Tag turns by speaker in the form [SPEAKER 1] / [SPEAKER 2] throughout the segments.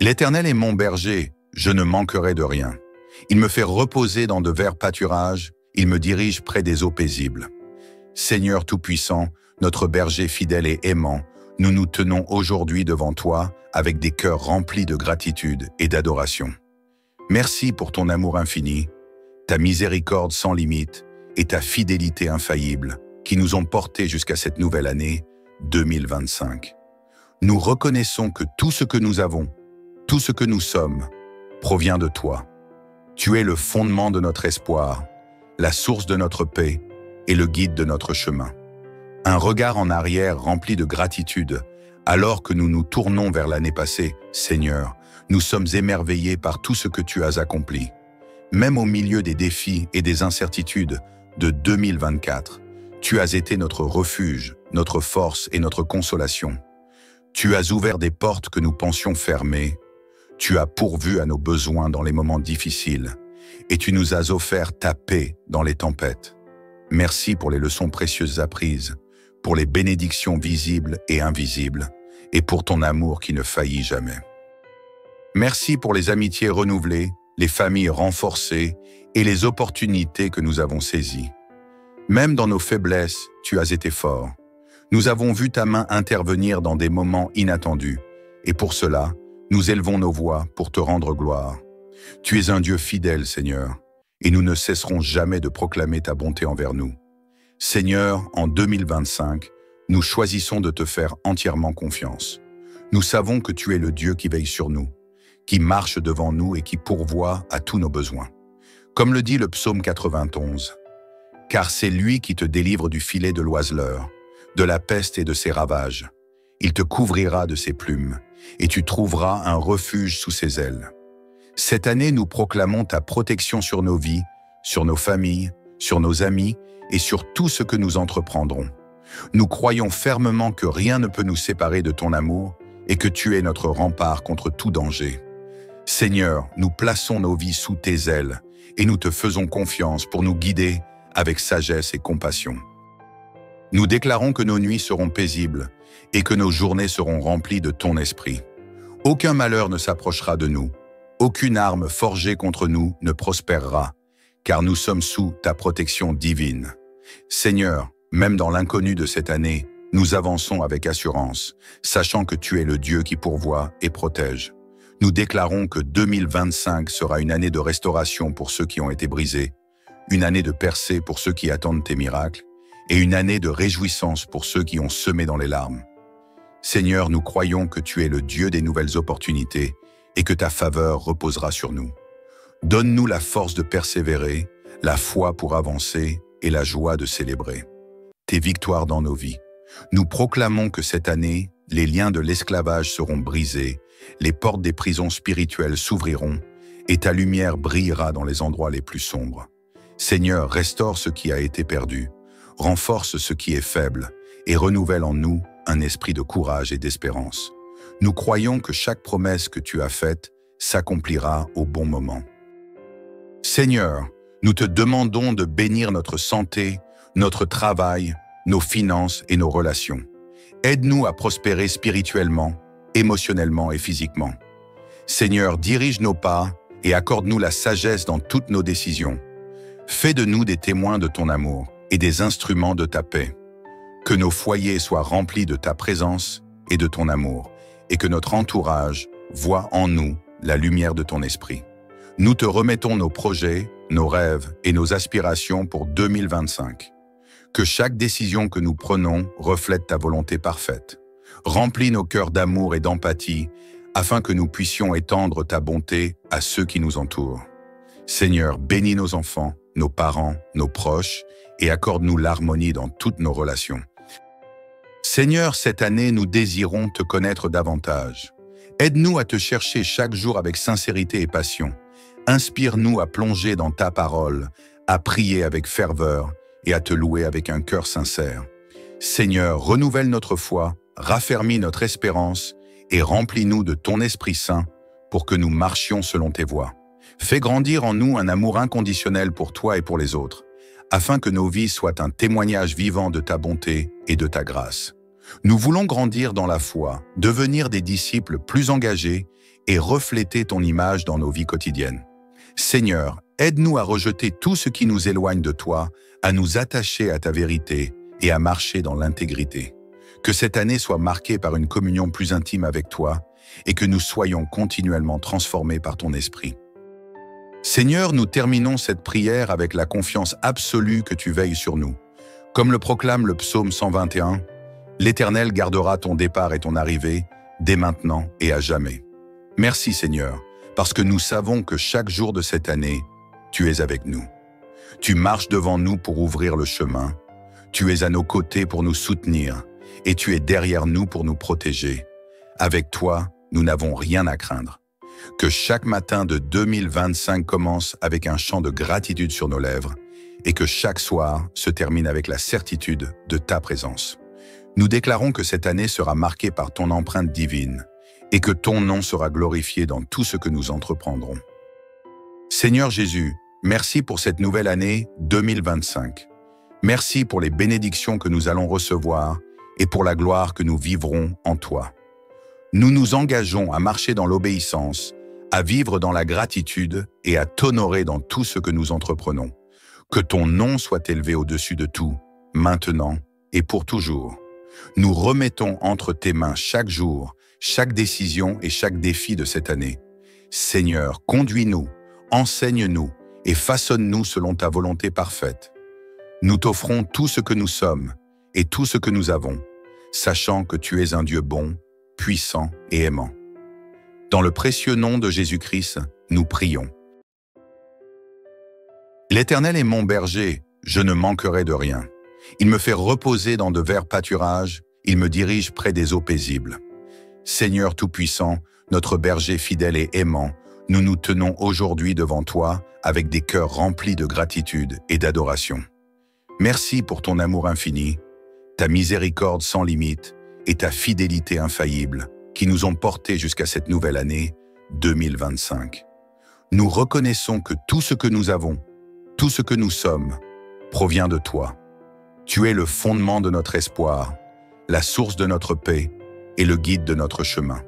[SPEAKER 1] L'Éternel est mon berger, je ne manquerai de rien. Il me fait reposer dans de verts pâturages, il me dirige près des eaux paisibles. Seigneur Tout-Puissant, notre berger fidèle et aimant, nous nous tenons aujourd'hui devant toi avec des cœurs remplis de gratitude et d'adoration. Merci pour ton amour infini, ta miséricorde sans limite et ta fidélité infaillible qui nous ont portés jusqu'à cette nouvelle année 2025. Nous reconnaissons que tout ce que nous avons, tout ce que nous sommes, provient de toi. Tu es le fondement de notre espoir, la source de notre paix et le guide de notre chemin. Un regard en arrière rempli de gratitude, alors que nous nous tournons vers l'année passée, Seigneur, nous sommes émerveillés par tout ce que tu as accompli. Même au milieu des défis et des incertitudes de 2024, tu as été notre refuge, notre force et notre consolation. Tu as ouvert des portes que nous pensions fermées. Tu as pourvu à nos besoins dans les moments difficiles et tu nous as offert ta paix dans les tempêtes. Merci pour les leçons précieuses apprises, pour les bénédictions visibles et invisibles et pour ton amour qui ne faillit jamais. Merci pour les amitiés renouvelées, les familles renforcées et les opportunités que nous avons saisies. Même dans nos faiblesses, tu as été fort. Nous avons vu ta main intervenir dans des moments inattendus et pour cela, nous élevons nos voix pour te rendre gloire. Tu es un Dieu fidèle, Seigneur, et nous ne cesserons jamais de proclamer ta bonté envers nous. Seigneur, en 2025, nous choisissons de te faire entièrement confiance. Nous savons que tu es le Dieu qui veille sur nous, qui marche devant nous et qui pourvoit à tous nos besoins. Comme le dit le psaume 91, « Car c'est lui qui te délivre du filet de l'oiseleur, de la peste et de ses ravages. Il te couvrira de ses plumes, et tu trouveras un refuge sous ses ailes. » Cette année, nous proclamons ta protection sur nos vies, sur nos familles, sur nos amis et sur tout ce que nous entreprendrons. Nous croyons fermement que rien ne peut nous séparer de ton amour et que tu es notre rempart contre tout danger. Seigneur, nous plaçons nos vies sous tes ailes et nous te faisons confiance pour nous guider avec sagesse et compassion. Nous déclarons que nos nuits seront paisibles et que nos journées seront remplies de ton esprit. Aucun malheur ne s'approchera de nous. Aucune arme forgée contre nous ne prospérera, car nous sommes sous ta protection divine. Seigneur, même dans l'inconnu de cette année, nous avançons avec assurance, sachant que tu es le Dieu qui pourvoit et protège. Nous déclarons que 2025 sera une année de restauration pour ceux qui ont été brisés, une année de percée pour ceux qui attendent tes miracles, et une année de réjouissance pour ceux qui ont semé dans les larmes. Seigneur, nous croyons que tu es le Dieu des nouvelles opportunités et que ta faveur reposera sur nous. Donne-nous la force de persévérer, la foi pour avancer et la joie de célébrer tes victoires dans nos vies. Nous proclamons que cette année, les liens de l'esclavage seront brisés, les portes des prisons spirituelles s'ouvriront et ta lumière brillera dans les endroits les plus sombres. Seigneur, restaure ce qui a été perdu, renforce ce qui est faible et renouvelle en nous un esprit de courage et d'espérance. Nous croyons que chaque promesse que tu as faite s'accomplira au bon moment. Seigneur, nous te demandons de bénir notre santé, notre travail, nos finances et nos relations. Aide-nous à prospérer spirituellement, émotionnellement et physiquement. Seigneur, dirige nos pas et accorde-nous la sagesse dans toutes nos décisions. Fais de nous des témoins de ton amour et des instruments de ta paix. Que nos foyers soient remplis de ta présence et de ton amour, et que notre entourage voie en nous la lumière de ton esprit. Nous te remettons nos projets, nos rêves et nos aspirations pour 2025. Que chaque décision que nous prenons reflète ta volonté parfaite. Remplis nos cœurs d'amour et d'empathie, afin que nous puissions étendre ta bonté à ceux qui nous entourent. Seigneur, bénis nos enfants, nos parents, nos proches, et accorde-nous l'harmonie dans toutes nos relations. Seigneur, cette année, nous désirons te connaître davantage. Aide-nous à te chercher chaque jour avec sincérité et passion. Inspire-nous à plonger dans ta parole, à prier avec ferveur et à te louer avec un cœur sincère. Seigneur, renouvelle notre foi, raffermis notre espérance et remplis-nous de ton Esprit Saint pour que nous marchions selon tes voies. Fais grandir en nous un amour inconditionnel pour toi et pour les autres, afin que nos vies soient un témoignage vivant de ta bonté et de ta grâce. Nous voulons grandir dans la foi, devenir des disciples plus engagés et refléter ton image dans nos vies quotidiennes. Seigneur, aide-nous à rejeter tout ce qui nous éloigne de toi, à nous attacher à ta vérité et à marcher dans l'intégrité. Que cette année soit marquée par une communion plus intime avec toi et que nous soyons continuellement transformés par ton esprit. Seigneur, nous terminons cette prière avec la confiance absolue que tu veilles sur nous. Comme le proclame le psaume 121, « L'Éternel gardera ton départ et ton arrivée, dès maintenant et à jamais. » Merci Seigneur, parce que nous savons que chaque jour de cette année, tu es avec nous. Tu marches devant nous pour ouvrir le chemin, tu es à nos côtés pour nous soutenir, et tu es derrière nous pour nous protéger. Avec toi, nous n'avons rien à craindre. Que chaque matin de 2025 commence avec un chant de gratitude sur nos lèvres et que chaque soir se termine avec la certitude de ta présence. Nous déclarons que cette année sera marquée par ton empreinte divine et que ton nom sera glorifié dans tout ce que nous entreprendrons. Seigneur Jésus, merci pour cette nouvelle année 2025. Merci pour les bénédictions que nous allons recevoir et pour la gloire que nous vivrons en toi. Nous nous engageons à marcher dans l'obéissance, à vivre dans la gratitude et à t'honorer dans tout ce que nous entreprenons. Que ton nom soit élevé au-dessus de tout, maintenant et pour toujours. Nous remettons entre tes mains chaque jour, chaque décision et chaque défi de cette année. Seigneur, conduis-nous, enseigne-nous et façonne-nous selon ta volonté parfaite. Nous t'offrons tout ce que nous sommes et tout ce que nous avons, sachant que tu es un Dieu bon, puissant et aimant. Dans le précieux nom de Jésus-Christ, nous prions. L'Éternel est mon berger, je ne manquerai de rien. Il me fait reposer dans de verts pâturages, il me dirige près des eaux paisibles. Seigneur Tout-Puissant, notre berger fidèle et aimant, nous nous tenons aujourd'hui devant toi avec des cœurs remplis de gratitude et d'adoration. Merci pour ton amour infini, ta miséricorde sans limite et ta fidélité infaillible qui nous ont portés jusqu'à cette nouvelle année 2025. Nous reconnaissons que tout ce que nous avons, tout ce que nous sommes, provient de toi. Tu es le fondement de notre espoir, la source de notre paix et le guide de notre chemin.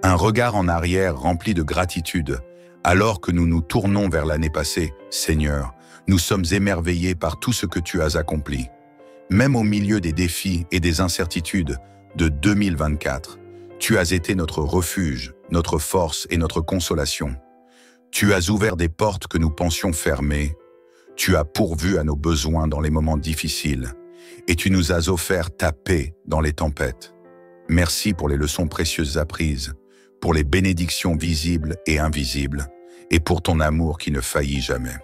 [SPEAKER 1] Un regard en arrière rempli de gratitude, alors que nous nous tournons vers l'année passée, Seigneur, nous sommes émerveillés par tout ce que tu as accompli. Même au milieu des défis et des incertitudes de 2024, tu as été notre refuge, notre force et notre consolation. Tu as ouvert des portes que nous pensions fermées. Tu as pourvu à nos besoins dans les moments difficiles et tu nous as offert ta paix dans les tempêtes. Merci pour les leçons précieuses apprises, pour les bénédictions visibles et invisibles et pour ton amour qui ne faillit jamais.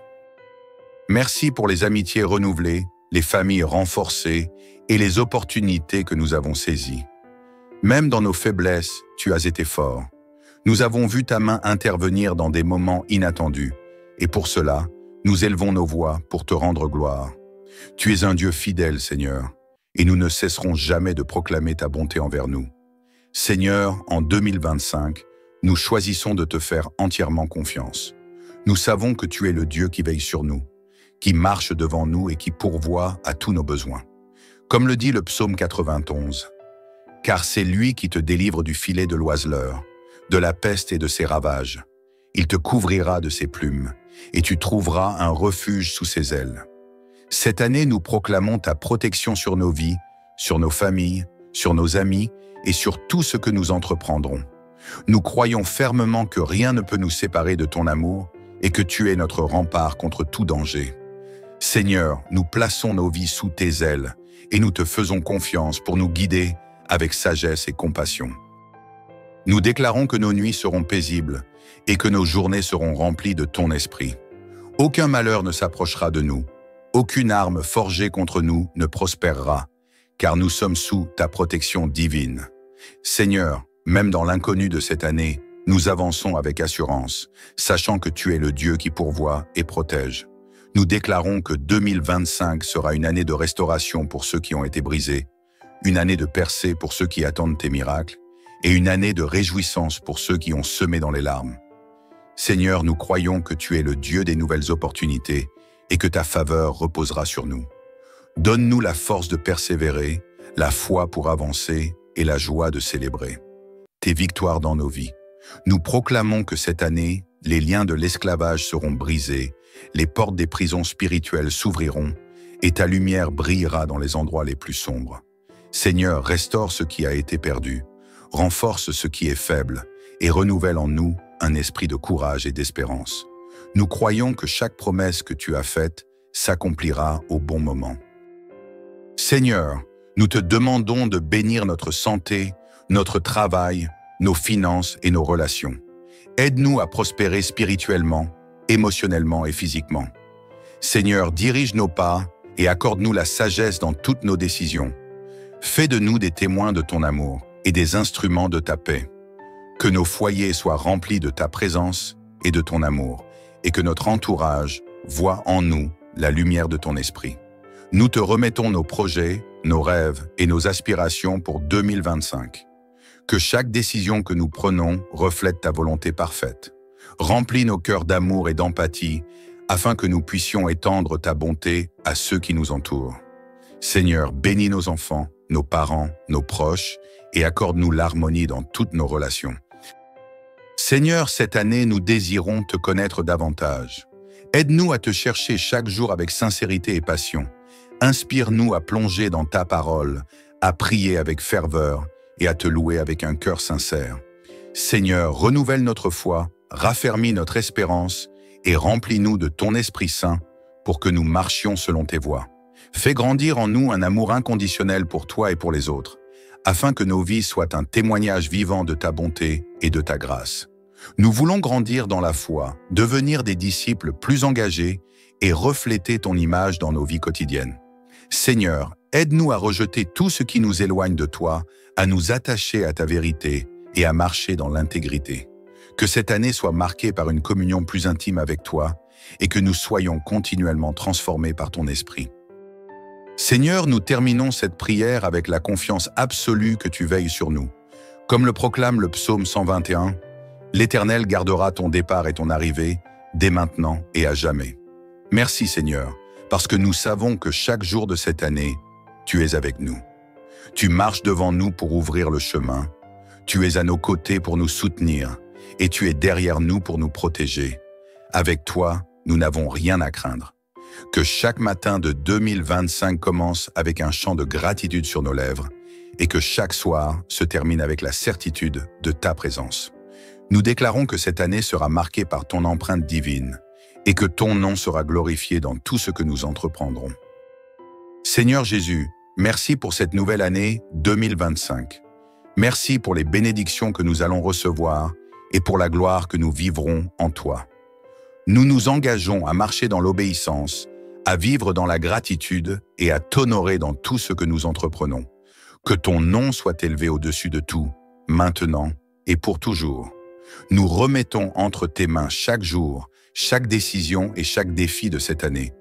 [SPEAKER 1] Merci pour les amitiés renouvelées, les familles renforcées et les opportunités que nous avons saisies. Même dans nos faiblesses, tu as été fort. Nous avons vu ta main intervenir dans des moments inattendus et pour cela, nous élevons nos voix pour te rendre gloire. Tu es un Dieu fidèle, Seigneur, et nous ne cesserons jamais de proclamer ta bonté envers nous. Seigneur, en 2025, nous choisissons de te faire entièrement confiance. Nous savons que tu es le Dieu qui veille sur nous, qui marche devant nous et qui pourvoit à tous nos besoins. Comme le dit le psaume 91, « Car c'est lui qui te délivre du filet de l'oiseleur, de la peste et de ses ravages. Il te couvrira de ses plumes, et tu trouveras un refuge sous ses ailes. » Cette année, nous proclamons ta protection sur nos vies, sur nos familles, sur nos amis et sur tout ce que nous entreprendrons. Nous croyons fermement que rien ne peut nous séparer de ton amour et que tu es notre rempart contre tout danger. Seigneur, nous plaçons nos vies sous tes ailes et nous te faisons confiance pour nous guider avec sagesse et compassion. Nous déclarons que nos nuits seront paisibles et que nos journées seront remplies de ton esprit. Aucun malheur ne s'approchera de nous, aucune arme forgée contre nous ne prospérera, car nous sommes sous ta protection divine. Seigneur, même dans l'inconnu de cette année, nous avançons avec assurance, sachant que tu es le Dieu qui pourvoit et protège. Nous déclarons que 2025 sera une année de restauration pour ceux qui ont été brisés, une année de percée pour ceux qui attendent tes miracles, et une année de réjouissance pour ceux qui ont semé dans les larmes. Seigneur, nous croyons que tu es le Dieu des nouvelles opportunités et que ta faveur reposera sur nous. Donne-nous la force de persévérer, la foi pour avancer et la joie de célébrer tes victoires dans nos vies. Nous proclamons que cette année, les liens de l'esclavage seront brisés, les portes des prisons spirituelles s'ouvriront, et ta lumière brillera dans les endroits les plus sombres. Seigneur, restaure ce qui a été perdu, renforce ce qui est faible, et renouvelle en nous un esprit de courage et d'espérance. Nous croyons que chaque promesse que tu as faite s'accomplira au bon moment. Seigneur, nous te demandons de bénir notre santé, notre travail, nos finances et nos relations. Aide-nous à prospérer spirituellement, émotionnellement et physiquement. Seigneur, dirige nos pas et accorde-nous la sagesse dans toutes nos décisions. Fais de nous des témoins de ton amour et des instruments de ta paix. Que nos foyers soient remplis de ta présence et de ton amour, et que notre entourage voie en nous la lumière de ton esprit. Nous te remettons nos projets, nos rêves et nos aspirations pour 2025. Que chaque décision que nous prenons reflète ta volonté parfaite. Remplis nos cœurs d'amour et d'empathie, afin que nous puissions étendre ta bonté à ceux qui nous entourent. Seigneur, bénis nos enfants, nos parents, nos proches, et accorde-nous l'harmonie dans toutes nos relations. Seigneur, cette année, nous désirons te connaître davantage. Aide-nous à te chercher chaque jour avec sincérité et passion. Inspire-nous à plonger dans ta parole, à prier avec ferveur et à te louer avec un cœur sincère. Seigneur, renouvelle notre foi, raffermis notre espérance et remplis-nous de ton Esprit Saint pour que nous marchions selon tes voies. Fais grandir en nous un amour inconditionnel pour toi et pour les autres, afin que nos vies soient un témoignage vivant de ta bonté et de ta grâce. Nous voulons grandir dans la foi, devenir des disciples plus engagés et refléter ton image dans nos vies quotidiennes. Seigneur, aide-nous à rejeter tout ce qui nous éloigne de toi, à nous attacher à ta vérité et à marcher dans l'intégrité. Que cette année soit marquée par une communion plus intime avec toi et que nous soyons continuellement transformés par ton esprit. Seigneur, nous terminons cette prière avec la confiance absolue que tu veilles sur nous. Comme le proclame le psaume 121, « L'Éternel gardera ton départ et ton arrivée, dès maintenant et à jamais. » Merci Seigneur, parce que nous savons que chaque jour de cette année, tu es avec nous. Tu marches devant nous pour ouvrir le chemin, tu es à nos côtés pour nous soutenir, et tu es derrière nous pour nous protéger. Avec toi, nous n'avons rien à craindre. Que chaque matin de 2025 commence avec un chant de gratitude sur nos lèvres et que chaque soir se termine avec la certitude de ta présence. Nous déclarons que cette année sera marquée par ton empreinte divine et que ton nom sera glorifié dans tout ce que nous entreprendrons. Seigneur Jésus, merci pour cette nouvelle année 2025. Merci pour les bénédictions que nous allons recevoir et pour la gloire que nous vivrons en toi. Nous nous engageons à marcher dans l'obéissance, à vivre dans la gratitude et à t'honorer dans tout ce que nous entreprenons. Que ton nom soit élevé au-dessus de tout, maintenant et pour toujours. Nous remettons entre tes mains chaque jour, chaque décision et chaque défi de cette année.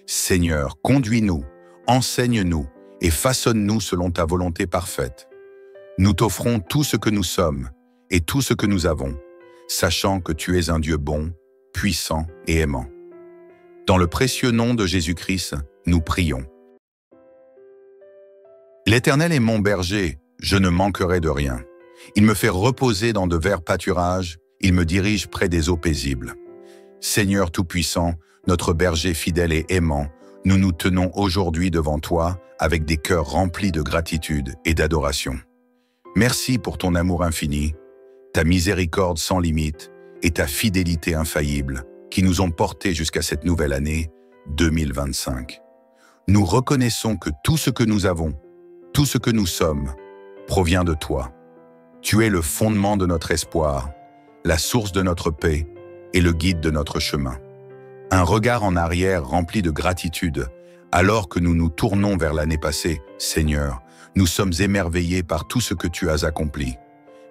[SPEAKER 1] Seigneur, conduis-nous, enseigne-nous et façonne-nous selon ta volonté parfaite. Nous t'offrons tout ce que nous sommes et tout ce que nous avons, sachant que tu es un Dieu bon, puissant et aimant. Dans le précieux nom de Jésus-Christ, nous prions. L'Éternel est mon berger, je ne manquerai de rien. Il me fait reposer dans de verts pâturages, il me dirige près des eaux paisibles. Seigneur Tout-Puissant, notre berger fidèle et aimant, nous nous tenons aujourd'hui devant toi avec des cœurs remplis de gratitude et d'adoration. Merci pour ton amour infini, ta miséricorde sans limite et ta fidélité infaillible qui nous ont portés jusqu'à cette nouvelle année 2025. Nous reconnaissons que tout ce que nous avons, tout ce que nous sommes, provient de toi. Tu es le fondement de notre espoir, la source de notre paix et le guide de notre chemin. Un regard en arrière rempli de gratitude, alors que nous nous tournons vers l'année passée, Seigneur, nous sommes émerveillés par tout ce que tu as accompli.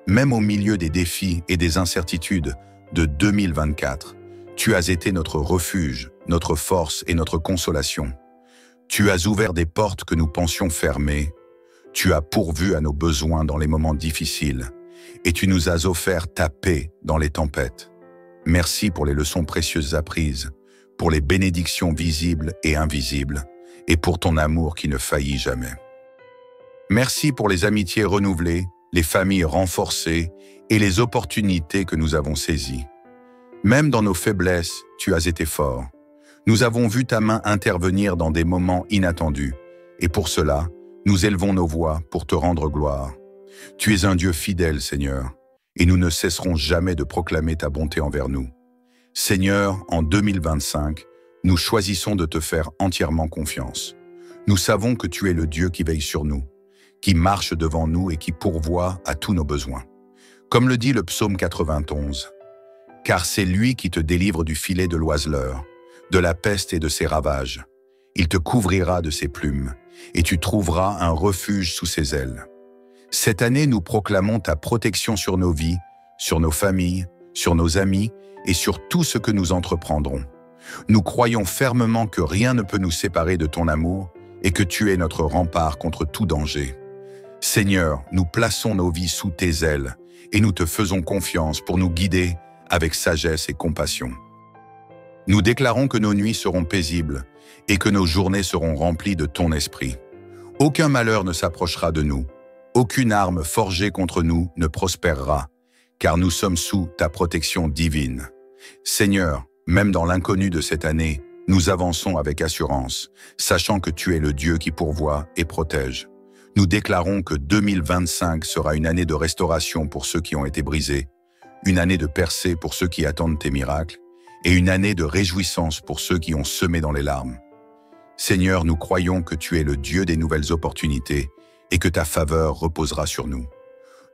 [SPEAKER 1] Même au milieu des défis et des incertitudes de 2024, tu as été notre refuge, notre force et notre consolation. Tu as ouvert des portes que nous pensions fermées. Tu as pourvu à nos besoins dans les moments difficiles et tu nous as offert ta paix dans les tempêtes. Merci pour les leçons précieuses apprises, pour les bénédictions visibles et invisibles et pour ton amour qui ne faillit jamais. Merci pour les amitiés renouvelées, les familles renforcées et les opportunités que nous avons saisies. Même dans nos faiblesses, tu as été fort. Nous avons vu ta main intervenir dans des moments inattendus, et pour cela, nous élevons nos voix pour te rendre gloire. Tu es un Dieu fidèle, Seigneur, et nous ne cesserons jamais de proclamer ta bonté envers nous. Seigneur, en 2025, nous choisissons de te faire entièrement confiance. Nous savons que tu es le Dieu qui veille sur nous, qui marche devant nous et qui pourvoit à tous nos besoins. Comme le dit le psaume 91, « Car c'est lui qui te délivre du filet de l'oiseleur, de la peste et de ses ravages. Il te couvrira de ses plumes, et tu trouveras un refuge sous ses ailes. » Cette année, nous proclamons ta protection sur nos vies, sur nos familles, sur nos amis et sur tout ce que nous entreprendrons. Nous croyons fermement que rien ne peut nous séparer de ton amour et que tu es notre rempart contre tout danger. Seigneur, nous plaçons nos vies sous tes ailes et nous te faisons confiance pour nous guider avec sagesse et compassion. Nous déclarons que nos nuits seront paisibles et que nos journées seront remplies de ton esprit. Aucun malheur ne s'approchera de nous. Aucune arme forgée contre nous ne prospérera, car nous sommes sous ta protection divine. Seigneur, même dans l'inconnu de cette année, nous avançons avec assurance, sachant que tu es le Dieu qui pourvoit et protège. Nous déclarons que 2025 sera une année de restauration pour ceux qui ont été brisés, une année de percée pour ceux qui attendent tes miracles, et une année de réjouissance pour ceux qui ont semé dans les larmes. Seigneur, nous croyons que tu es le Dieu des nouvelles opportunités et que ta faveur reposera sur nous.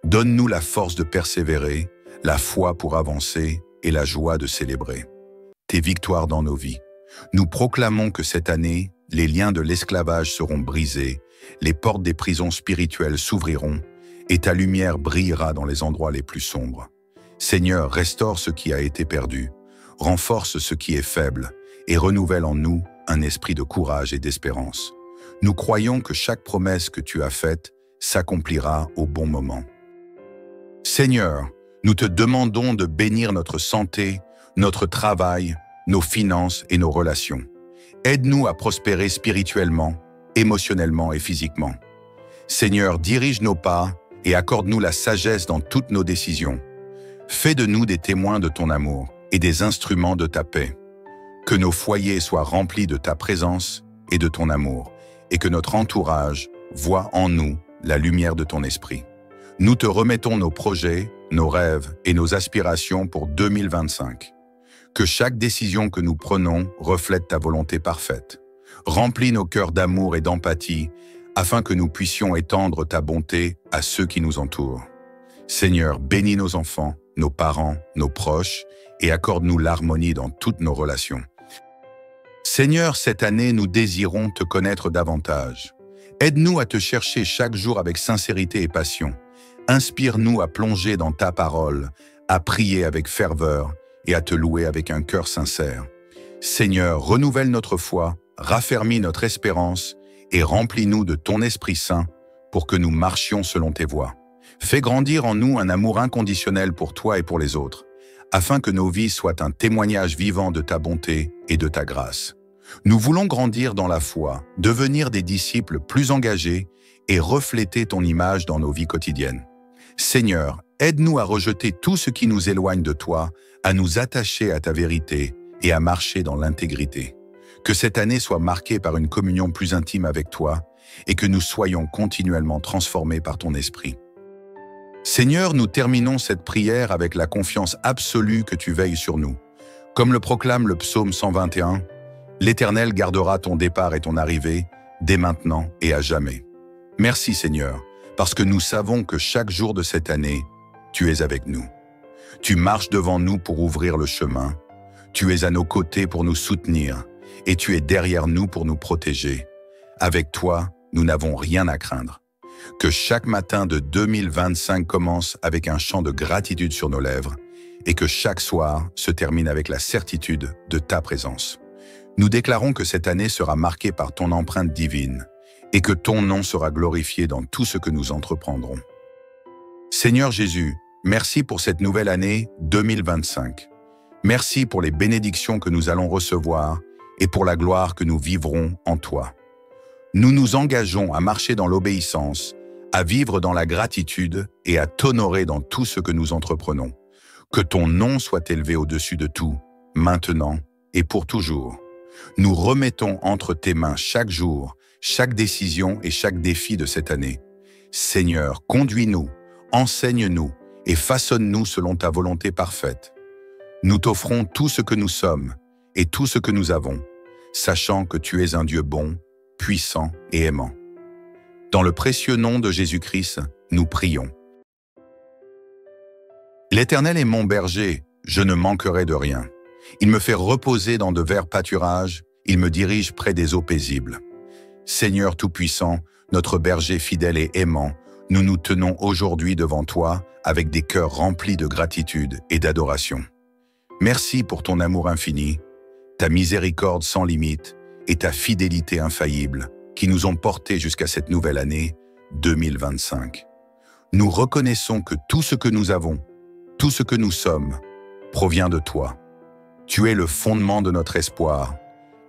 [SPEAKER 1] Donne-nous la force de persévérer, la foi pour avancer et la joie de célébrer tes victoires dans nos vies. Nous proclamons que cette année, les liens de l'esclavage seront brisés, les portes des prisons spirituelles s'ouvriront et ta lumière brillera dans les endroits les plus sombres. Seigneur, restaure ce qui a été perdu, renforce ce qui est faible et renouvelle en nous un esprit de courage et d'espérance. Nous croyons que chaque promesse que tu as faite s'accomplira au bon moment. Seigneur, nous te demandons de bénir notre santé, notre travail, nos finances et nos relations. Aide-nous à prospérer spirituellement, émotionnellement et physiquement. Seigneur, dirige nos pas et accorde-nous la sagesse dans toutes nos décisions. Fais de nous des témoins de ton amour et des instruments de ta paix. Que nos foyers soient remplis de ta présence et de ton amour, et que notre entourage voie en nous la lumière de ton esprit. Nous te remettons nos projets, nos rêves et nos aspirations pour 2025. Que chaque décision que nous prenons reflète ta volonté parfaite. Remplis nos cœurs d'amour et d'empathie, afin que nous puissions étendre ta bonté à ceux qui nous entourent. Seigneur, bénis nos enfants, nos parents, nos proches, et accorde-nous l'harmonie dans toutes nos relations. Seigneur, cette année, nous désirons te connaître davantage. Aide-nous à te chercher chaque jour avec sincérité et passion. Inspire-nous à plonger dans ta parole, à prier avec ferveur et à te louer avec un cœur sincère. Seigneur, renouvelle notre foi, raffermis notre espérance et remplis-nous de ton Esprit Saint pour que nous marchions selon tes voies. Fais grandir en nous un amour inconditionnel pour toi et pour les autres, afin que nos vies soient un témoignage vivant de ta bonté et de ta grâce. Nous voulons grandir dans la foi, devenir des disciples plus engagés et refléter ton image dans nos vies quotidiennes. Seigneur, aide-nous à rejeter tout ce qui nous éloigne de toi, à nous attacher à ta vérité et à marcher dans l'intégrité. Que cette année soit marquée par une communion plus intime avec toi et que nous soyons continuellement transformés par ton esprit. Seigneur, nous terminons cette prière avec la confiance absolue que tu veilles sur nous. Comme le proclame le psaume 121, « L'Éternel gardera ton départ et ton arrivée, dès maintenant et à jamais. » Merci Seigneur, parce que nous savons que chaque jour de cette année, tu es avec nous. Tu marches devant nous pour ouvrir le chemin, tu es à nos côtés pour nous soutenir, et tu es derrière nous pour nous protéger. Avec toi, nous n'avons rien à craindre. Que chaque matin de 2025 commence avec un chant de gratitude sur nos lèvres et que chaque soir se termine avec la certitude de ta présence. Nous déclarons que cette année sera marquée par ton empreinte divine et que ton nom sera glorifié dans tout ce que nous entreprendrons. Seigneur Jésus, merci pour cette nouvelle année 2025. Merci pour les bénédictions que nous allons recevoir et pour la gloire que nous vivrons en toi. Nous nous engageons à marcher dans l'obéissance, à vivre dans la gratitude et à t'honorer dans tout ce que nous entreprenons. Que ton nom soit élevé au-dessus de tout, maintenant et pour toujours. Nous remettons entre tes mains chaque jour, chaque décision et chaque défi de cette année. Seigneur, conduis-nous, enseigne-nous et façonne-nous selon ta volonté parfaite. Nous t'offrons tout ce que nous sommes et tout ce que nous avons, sachant que tu es un Dieu bon, puissant et aimant. Dans le précieux nom de Jésus-Christ, nous prions. L'Éternel est mon berger, je ne manquerai de rien. Il me fait reposer dans de verts pâturages, il me dirige près des eaux paisibles. Seigneur Tout-Puissant, notre berger fidèle et aimant, nous nous tenons aujourd'hui devant toi avec des cœurs remplis de gratitude et d'adoration. Merci pour ton amour infini, ta miséricorde sans limite et ta fidélité infaillible qui nous ont portés jusqu'à cette nouvelle année 2025. Nous reconnaissons que tout ce que nous avons, tout ce que nous sommes, provient de toi. Tu es le fondement de notre espoir,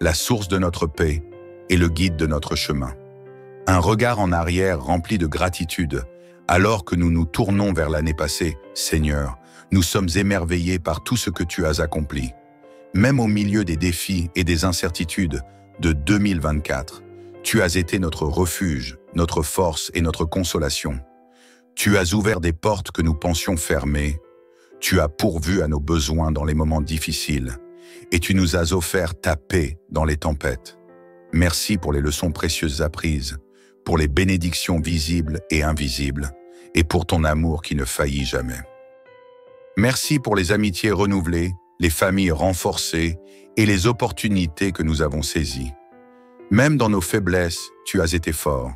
[SPEAKER 1] la source de notre paix et le guide de notre chemin. Un regard en arrière rempli de gratitude, alors que nous nous tournons vers l'année passée, Seigneur, nous sommes émerveillés par tout ce que tu as accompli. Même au milieu des défis et des incertitudes de 2024, tu as été notre refuge, notre force et notre consolation. Tu as ouvert des portes que nous pensions fermées. Tu as pourvu à nos besoins dans les moments difficiles et tu nous as offert ta paix dans les tempêtes. Merci pour les leçons précieuses apprises, pour les bénédictions visibles et invisibles, et pour ton amour qui ne faillit jamais. Merci pour les amitiés renouvelées, les familles renforcées et les opportunités que nous avons saisies. Même dans nos faiblesses, tu as été fort.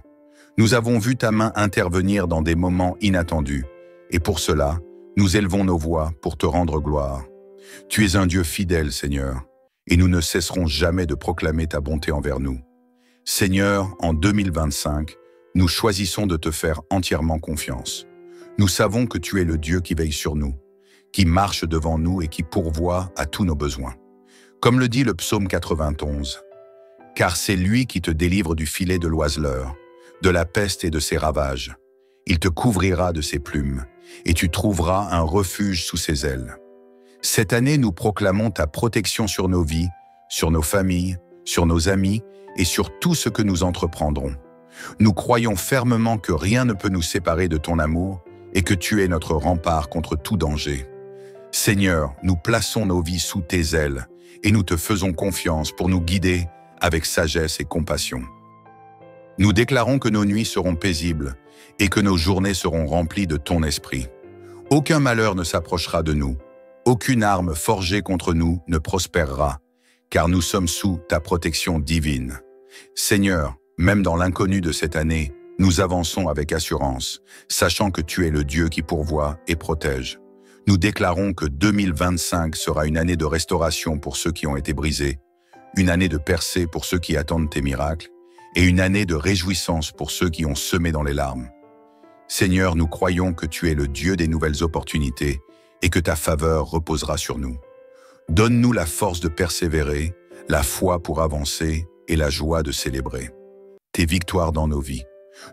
[SPEAKER 1] Nous avons vu ta main intervenir dans des moments inattendus, et pour cela, nous élevons nos voix pour te rendre gloire. Tu es un Dieu fidèle, Seigneur, et nous ne cesserons jamais de proclamer ta bonté envers nous. Seigneur, en 2025, nous choisissons de te faire entièrement confiance. Nous savons que tu es le Dieu qui veille sur nous, qui marche devant nous et qui pourvoit à tous nos besoins. Comme le dit le psaume 91, « Car c'est lui qui te délivre du filet de l'oiseleur, de la peste et de ses ravages. Il te couvrira de ses plumes, et tu trouveras un refuge sous ses ailes. » Cette année, nous proclamons ta protection sur nos vies, sur nos familles, sur nos amis et sur tout ce que nous entreprendrons. Nous croyons fermement que rien ne peut nous séparer de ton amour et que tu es notre rempart contre tout danger. Seigneur, nous plaçons nos vies sous tes ailes et nous te faisons confiance pour nous guider avec sagesse et compassion. Nous déclarons que nos nuits seront paisibles et que nos journées seront remplies de ton esprit. Aucun malheur ne s'approchera de nous. Aucune arme forgée contre nous ne prospérera, car nous sommes sous ta protection divine. Seigneur, même dans l'inconnu de cette année, nous avançons avec assurance, sachant que tu es le Dieu qui pourvoit et protège. Nous déclarons que 2025 sera une année de restauration pour ceux qui ont été brisés, une année de percée pour ceux qui attendent tes miracles, et une année de réjouissance pour ceux qui ont semé dans les larmes. Seigneur, nous croyons que tu es le Dieu des nouvelles opportunités, et que ta faveur reposera sur nous. Donne-nous la force de persévérer, la foi pour avancer et la joie de célébrer tes victoires dans nos vies.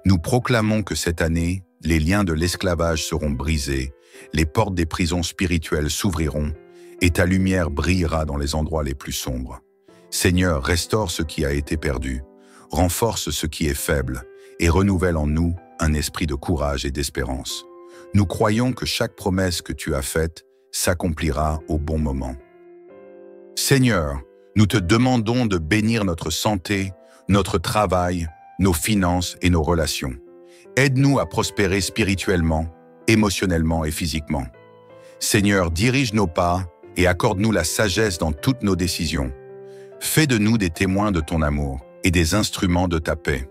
[SPEAKER 1] Nous proclamons que cette année, les liens de l'esclavage seront brisés, les portes des prisons spirituelles s'ouvriront et ta lumière brillera dans les endroits les plus sombres. Seigneur, restaure ce qui a été perdu, renforce ce qui est faible et renouvelle en nous un esprit de courage et d'espérance. Nous croyons que chaque promesse que tu as faite s'accomplira au bon moment. Seigneur, nous te demandons de bénir notre santé, notre travail, nos finances et nos relations. Aide-nous à prospérer spirituellement, émotionnellement et physiquement. Seigneur, dirige nos pas et accorde-nous la sagesse dans toutes nos décisions. Fais de nous des témoins de ton amour et des instruments de ta paix.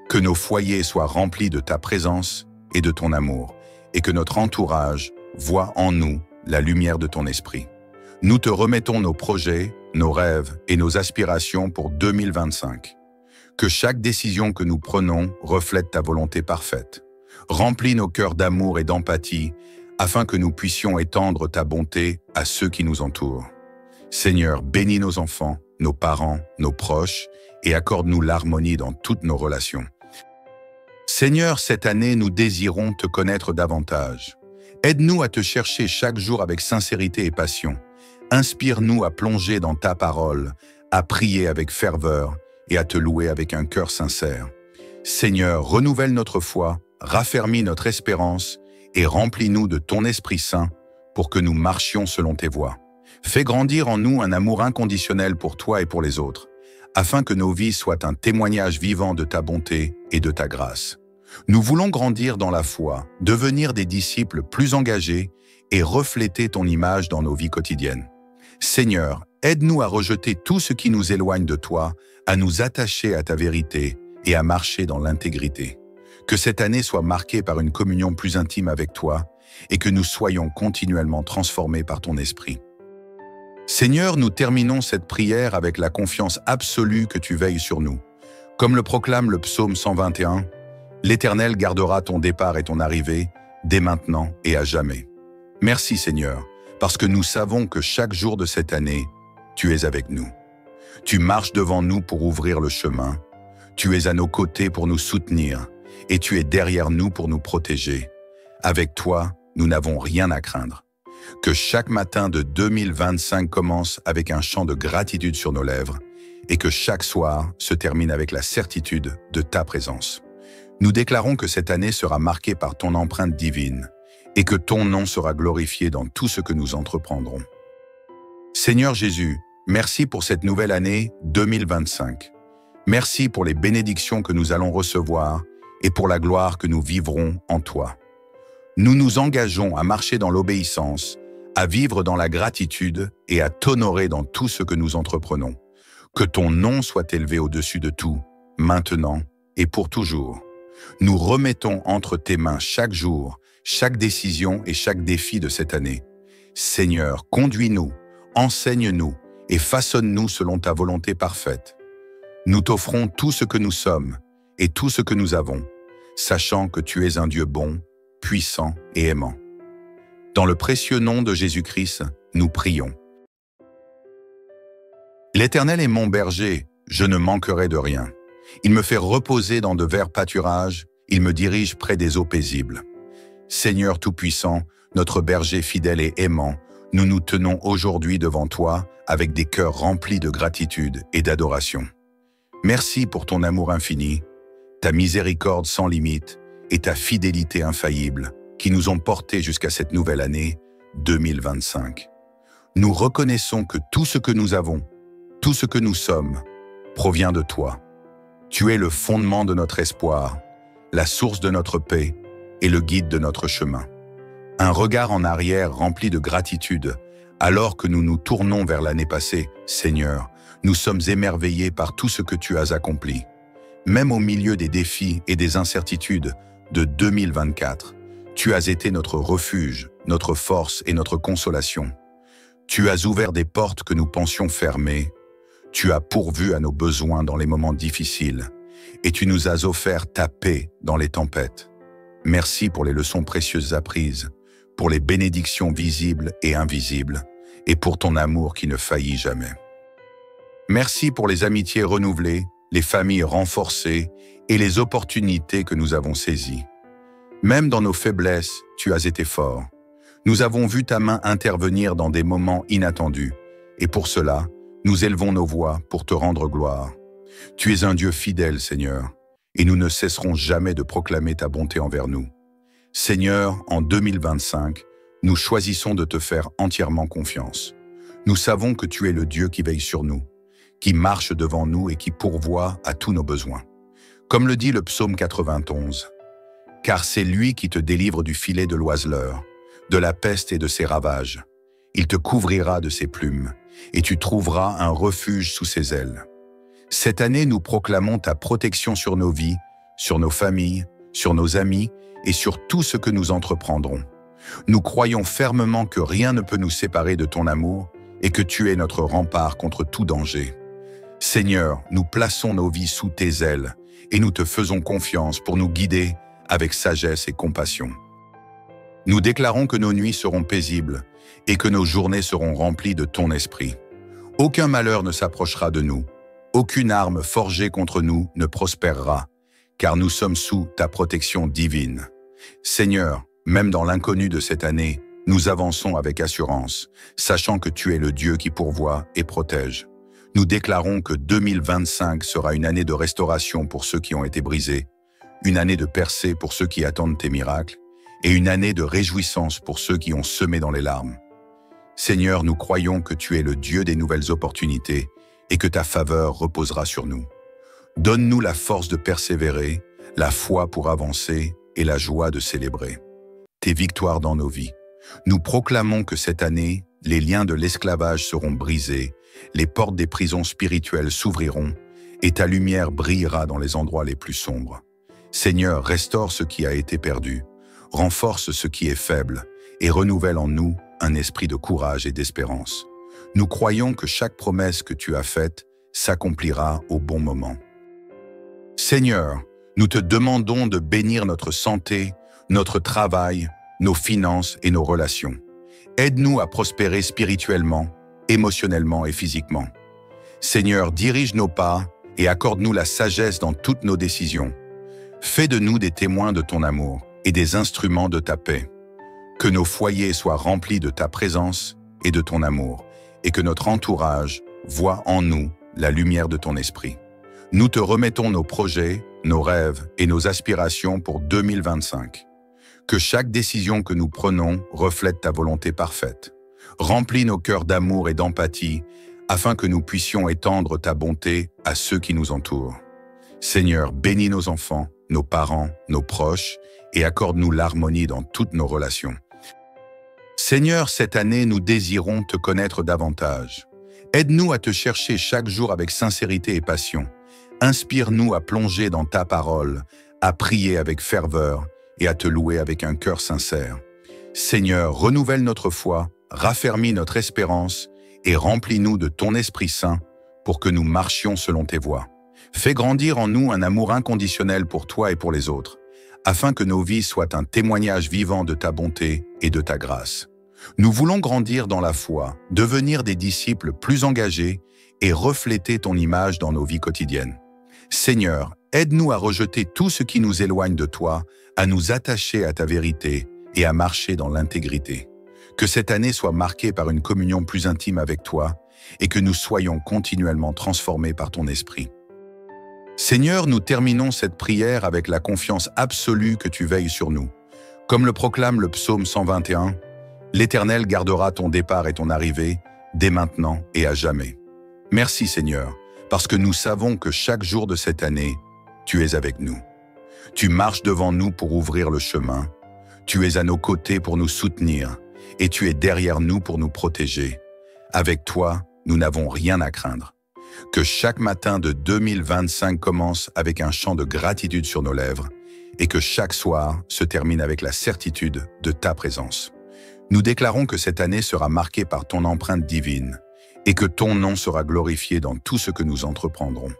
[SPEAKER 1] Que nos foyers soient remplis de ta présence et de ton amour, et que notre entourage voit en nous la lumière de ton esprit. Nous te remettons nos projets, nos rêves et nos aspirations pour 2025. Que chaque décision que nous prenons reflète ta volonté parfaite. Remplis nos cœurs d'amour et d'empathie, afin que nous puissions étendre ta bonté à ceux qui nous entourent. Seigneur, bénis nos enfants, nos parents, nos proches, et accorde-nous l'harmonie dans toutes nos relations. Seigneur, cette année, nous désirons te connaître davantage. Aide-nous à te chercher chaque jour avec sincérité et passion. Inspire-nous à plonger dans ta parole, à prier avec ferveur et à te louer avec un cœur sincère. Seigneur, renouvelle notre foi, raffermis notre espérance et remplis-nous de ton Esprit Saint pour que nous marchions selon tes voies. Fais grandir en nous un amour inconditionnel pour toi et pour les autres, afin que nos vies soient un témoignage vivant de ta bonté et de ta grâce. Nous voulons grandir dans la foi, devenir des disciples plus engagés et refléter ton image dans nos vies quotidiennes. Seigneur, aide-nous à rejeter tout ce qui nous éloigne de toi, à nous attacher à ta vérité et à marcher dans l'intégrité. Que cette année soit marquée par une communion plus intime avec toi et que nous soyons continuellement transformés par ton esprit. Seigneur, nous terminons cette prière avec la confiance absolue que tu veilles sur nous. Comme le proclame le psaume 121, « L'Éternel gardera ton départ et ton arrivée, dès maintenant et à jamais. » Merci Seigneur, parce que nous savons que chaque jour de cette année, tu es avec nous. Tu marches devant nous pour ouvrir le chemin, tu es à nos côtés pour nous soutenir, et tu es derrière nous pour nous protéger. Avec toi, nous n'avons rien à craindre. Que chaque matin de 2025 commence avec un chant de gratitude sur nos lèvres et que chaque soir se termine avec la certitude de ta présence. Nous déclarons que cette année sera marquée par ton empreinte divine et que ton nom sera glorifié dans tout ce que nous entreprendrons. Seigneur Jésus, merci pour cette nouvelle année 2025. Merci pour les bénédictions que nous allons recevoir et pour la gloire que nous vivrons en toi. Nous nous engageons à marcher dans l'obéissance, à vivre dans la gratitude et à t'honorer dans tout ce que nous entreprenons. Que ton nom soit élevé au-dessus de tout, maintenant et pour toujours. Nous remettons entre tes mains chaque jour, chaque décision et chaque défi de cette année. Seigneur, conduis-nous, enseigne-nous et façonne-nous selon ta volonté parfaite. Nous t'offrons tout ce que nous sommes et tout ce que nous avons, sachant que tu es un Dieu bon, puissant et aimant. Dans le précieux nom de Jésus-Christ, nous prions. L'Éternel est mon berger, je ne manquerai de rien. Il me fait reposer dans de verts pâturages, il me dirige près des eaux paisibles. Seigneur Tout-Puissant, notre berger fidèle et aimant, nous nous tenons aujourd'hui devant toi avec des cœurs remplis de gratitude et d'adoration. Merci pour ton amour infini, ta miséricorde sans limite et ta fidélité infaillible qui nous ont portés jusqu'à cette nouvelle année 2025. Nous reconnaissons que tout ce que nous avons, tout ce que nous sommes, provient de toi. Tu es le fondement de notre espoir, la source de notre paix et le guide de notre chemin. Un regard en arrière rempli de gratitude, alors que nous nous tournons vers l'année passée, Seigneur, nous sommes émerveillés par tout ce que tu as accompli. Même au milieu des défis et des incertitudes de 2024, tu as été notre refuge, notre force et notre consolation. Tu as ouvert des portes que nous pensions fermées. Tu as pourvu à nos besoins dans les moments difficiles et tu nous as offert ta paix dans les tempêtes. Merci pour les leçons précieuses apprises, pour les bénédictions visibles et invisibles et pour ton amour qui ne faillit jamais. Merci pour les amitiés renouvelées, les familles renforcées et les opportunités que nous avons saisies. Même dans nos faiblesses, tu as été fort. Nous avons vu ta main intervenir dans des moments inattendus et pour cela, nous élevons nos voix pour te rendre gloire. Tu es un Dieu fidèle, Seigneur, et nous ne cesserons jamais de proclamer ta bonté envers nous. Seigneur, en 2025, nous choisissons de te faire entièrement confiance. Nous savons que tu es le Dieu qui veille sur nous, qui marche devant nous et qui pourvoit à tous nos besoins. Comme le dit le psaume 91, « Car c'est lui qui te délivre du filet de l'oiseleur, de la peste et de ses ravages. Il te couvrira de ses plumes, et tu trouveras un refuge sous ses ailes. » Cette année, nous proclamons ta protection sur nos vies, sur nos familles, sur nos amis et sur tout ce que nous entreprendrons. Nous croyons fermement que rien ne peut nous séparer de ton amour et que tu es notre rempart contre tout danger. Seigneur, nous plaçons nos vies sous tes ailes et nous te faisons confiance pour nous guider avec sagesse et compassion. Nous déclarons que nos nuits seront paisibles et que nos journées seront remplies de ton esprit. Aucun malheur ne s'approchera de nous, aucune arme forgée contre nous ne prospérera, car nous sommes sous ta protection divine. Seigneur, même dans l'inconnu de cette année, nous avançons avec assurance, sachant que tu es le Dieu qui pourvoit et protège. Nous déclarons que 2025 sera une année de restauration pour ceux qui ont été brisés, une année de percée pour ceux qui attendent tes miracles, et une année de réjouissance pour ceux qui ont semé dans les larmes. Seigneur, nous croyons que tu es le Dieu des nouvelles opportunités et que ta faveur reposera sur nous. Donne-nous la force de persévérer, la foi pour avancer et la joie de célébrer tes victoires dans nos vies. Nous proclamons que cette année, les liens de l'esclavage seront brisés, les portes des prisons spirituelles s'ouvriront et ta lumière brillera dans les endroits les plus sombres. Seigneur, restaure ce qui a été perdu, renforce ce qui est faible et renouvelle en nous un esprit de courage et d'espérance. Nous croyons que chaque promesse que tu as faite s'accomplira au bon moment. Seigneur, nous te demandons de bénir notre santé, notre travail, nos finances et nos relations. Aide-nous à prospérer spirituellement, émotionnellement et physiquement. Seigneur, dirige nos pas et accorde-nous la sagesse dans toutes nos décisions. Fais de nous des témoins de ton amour et des instruments de ta paix. Que nos foyers soient remplis de ta présence et de ton amour, et que notre entourage voie en nous la lumière de ton esprit. Nous te remettons nos projets, nos rêves et nos aspirations pour 2025. Que chaque décision que nous prenons reflète ta volonté parfaite. Remplis nos cœurs d'amour et d'empathie, afin que nous puissions étendre ta bonté à ceux qui nous entourent. Seigneur, bénis nos enfants, nos parents, nos proches, et accorde-nous l'harmonie dans toutes nos relations. Seigneur, cette année, nous désirons te connaître davantage. Aide-nous à te chercher chaque jour avec sincérité et passion. Inspire-nous à plonger dans ta parole, à prier avec ferveur et à te louer avec un cœur sincère. Seigneur, renouvelle notre foi, raffermis notre espérance et remplis-nous de ton Esprit Saint pour que nous marchions selon tes voies. Fais grandir en nous un amour inconditionnel pour toi et pour les autres, afin que nos vies soient un témoignage vivant de ta bonté et de ta grâce. Nous voulons grandir dans la foi, devenir des disciples plus engagés et refléter ton image dans nos vies quotidiennes. Seigneur, aide-nous à rejeter tout ce qui nous éloigne de toi, à nous attacher à ta vérité et à marcher dans l'intégrité. Que cette année soit marquée par une communion plus intime avec toi et que nous soyons continuellement transformés par ton esprit. Seigneur, nous terminons cette prière avec la confiance absolue que tu veilles sur nous. Comme le proclame le psaume 121, « L'Éternel gardera ton départ et ton arrivée, dès maintenant et à jamais. » Merci Seigneur, parce que nous savons que chaque jour de cette année, tu es avec nous. Tu marches devant nous pour ouvrir le chemin, tu es à nos côtés pour nous soutenir, et tu es derrière nous pour nous protéger. Avec toi, nous n'avons rien à craindre. Que chaque matin de 2025 commence avec un chant de gratitude sur nos lèvres et que chaque soir se termine avec la certitude de ta présence. Nous déclarons que cette année sera marquée par ton empreinte divine et que ton nom sera glorifié dans tout ce que nous entreprendrons.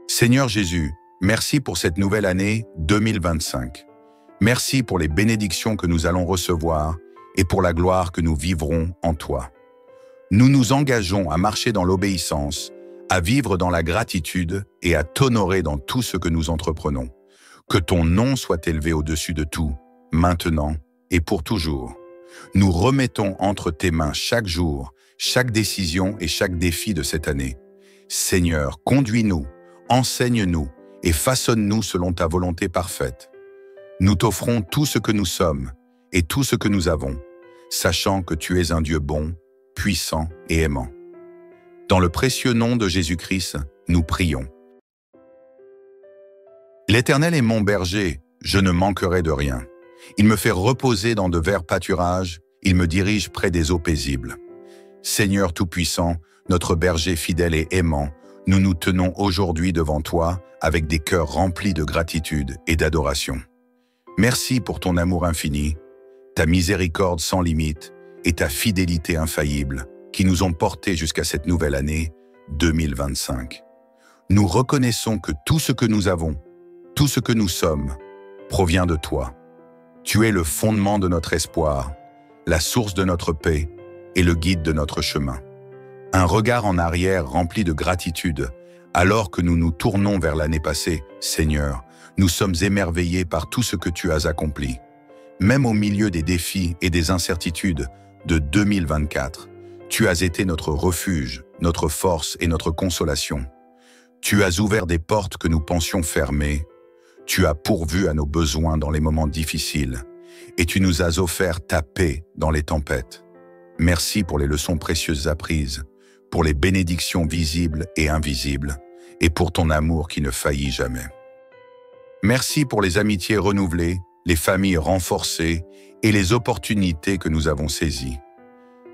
[SPEAKER 1] Seigneur Jésus, merci pour cette nouvelle année 2025. Merci pour les bénédictions que nous allons recevoir et pour la gloire que nous vivrons en toi. Nous nous engageons à marcher dans l'obéissance, à vivre dans la gratitude et à t'honorer dans tout ce que nous entreprenons. Que ton nom soit élevé au-dessus de tout, maintenant et pour toujours. Nous remettons entre tes mains chaque jour, chaque décision et chaque défi de cette année. Seigneur, conduis-nous, enseigne-nous et façonne-nous selon ta volonté parfaite. Nous t'offrons tout ce que nous sommes et tout ce que nous avons, sachant que tu es un Dieu bon, puissant et aimant. Dans le précieux nom de Jésus-Christ, nous prions. L'Éternel est mon berger, je ne manquerai de rien. Il me fait reposer dans de verts pâturages, il me dirige près des eaux paisibles. Seigneur Tout-Puissant, notre berger fidèle et aimant, nous nous tenons aujourd'hui devant toi avec des cœurs remplis de gratitude et d'adoration. Merci pour ton amour infini, ta miséricorde sans limite et ta fidélité infaillible qui nous ont portés jusqu'à cette nouvelle année 2025. Nous reconnaissons que tout ce que nous avons, tout ce que nous sommes, provient de toi. Tu es le fondement de notre espoir, la source de notre paix et le guide de notre chemin. Un regard en arrière rempli de gratitude Alors que nous nous tournons vers l'année passée, Seigneur, nous sommes émerveillés par tout ce que tu as accompli. Même au milieu des défis et des incertitudes de 2024, tu as été notre refuge, notre force et notre consolation. Tu as ouvert des portes que nous pensions fermées. Tu as pourvu à nos besoins dans les moments difficiles et tu nous as offert ta paix dans les tempêtes. Merci pour les leçons précieuses apprises, pour les bénédictions visibles et invisibles, et pour ton amour qui ne faillit jamais. Merci pour les amitiés renouvelées, les familles renforcées et les opportunités que nous avons saisies.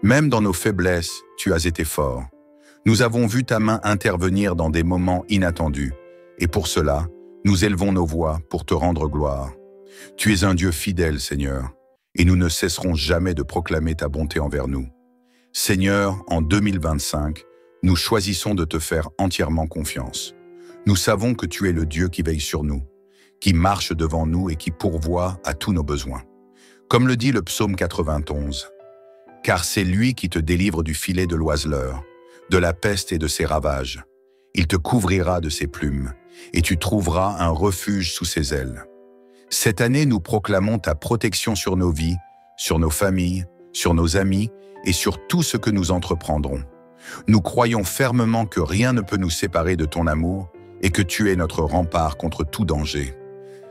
[SPEAKER 1] Même dans nos faiblesses, tu as été fort. Nous avons vu ta main intervenir dans des moments inattendus, et pour cela, nous élevons nos voix pour te rendre gloire. Tu es un Dieu fidèle, Seigneur, et nous ne cesserons jamais de proclamer ta bonté envers nous. Seigneur, en 2025, nous choisissons de te faire entièrement confiance. Nous savons que tu es le Dieu qui veille sur nous, qui marche devant nous et qui pourvoit à tous nos besoins. Comme le dit le psaume 91, « Car c'est lui qui te délivre du filet de l'oiseleur, de la peste et de ses ravages. Il te couvrira de ses plumes, et tu trouveras un refuge sous ses ailes. » Cette année, nous proclamons ta protection sur nos vies, sur nos familles, sur nos amis et sur tout ce que nous entreprendrons. Nous croyons fermement que rien ne peut nous séparer de ton amour et que tu es notre rempart contre tout danger.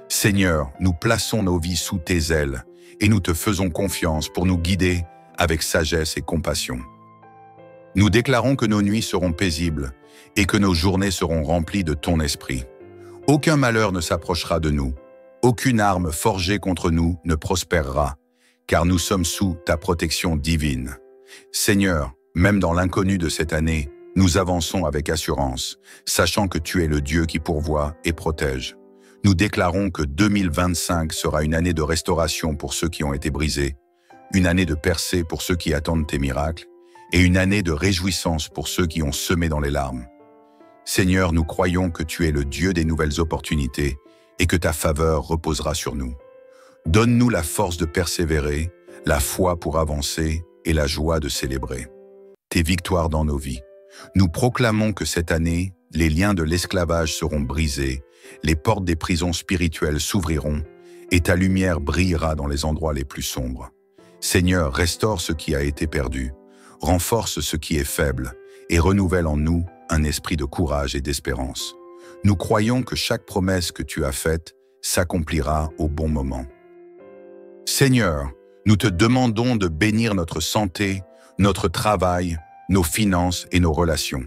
[SPEAKER 1] Seigneur, nous plaçons nos vies sous tes ailes et nous te faisons confiance pour nous guider avec sagesse et compassion. Nous déclarons que nos nuits seront paisibles et que nos journées seront remplies de ton esprit. Aucun malheur ne s'approchera de nous. Aucune arme forgée contre nous ne prospérera, car nous sommes sous ta protection divine. Seigneur, même dans l'inconnu de cette année, nous avançons avec assurance, sachant que tu es le Dieu qui pourvoit et protège. Nous déclarons que 2025 sera une année de restauration pour ceux qui ont été brisés, une année de percée pour ceux qui attendent tes miracles, et une année de réjouissance pour ceux qui ont semé dans les larmes. Seigneur, nous croyons que tu es le Dieu des nouvelles opportunités, et que ta faveur reposera sur nous. Donne-nous la force de persévérer, la foi pour avancer et la joie de célébrer tes victoires dans nos vies. Nous proclamons que cette année, les liens de l'esclavage seront brisés, les portes des prisons spirituelles s'ouvriront et ta lumière brillera dans les endroits les plus sombres. Seigneur, restaure ce qui a été perdu, renforce ce qui est faible et renouvelle en nous un esprit de courage et d'espérance. Nous croyons que chaque promesse que tu as faite s'accomplira au bon moment. Seigneur, nous te demandons de bénir notre santé, notre travail, nos finances et nos relations.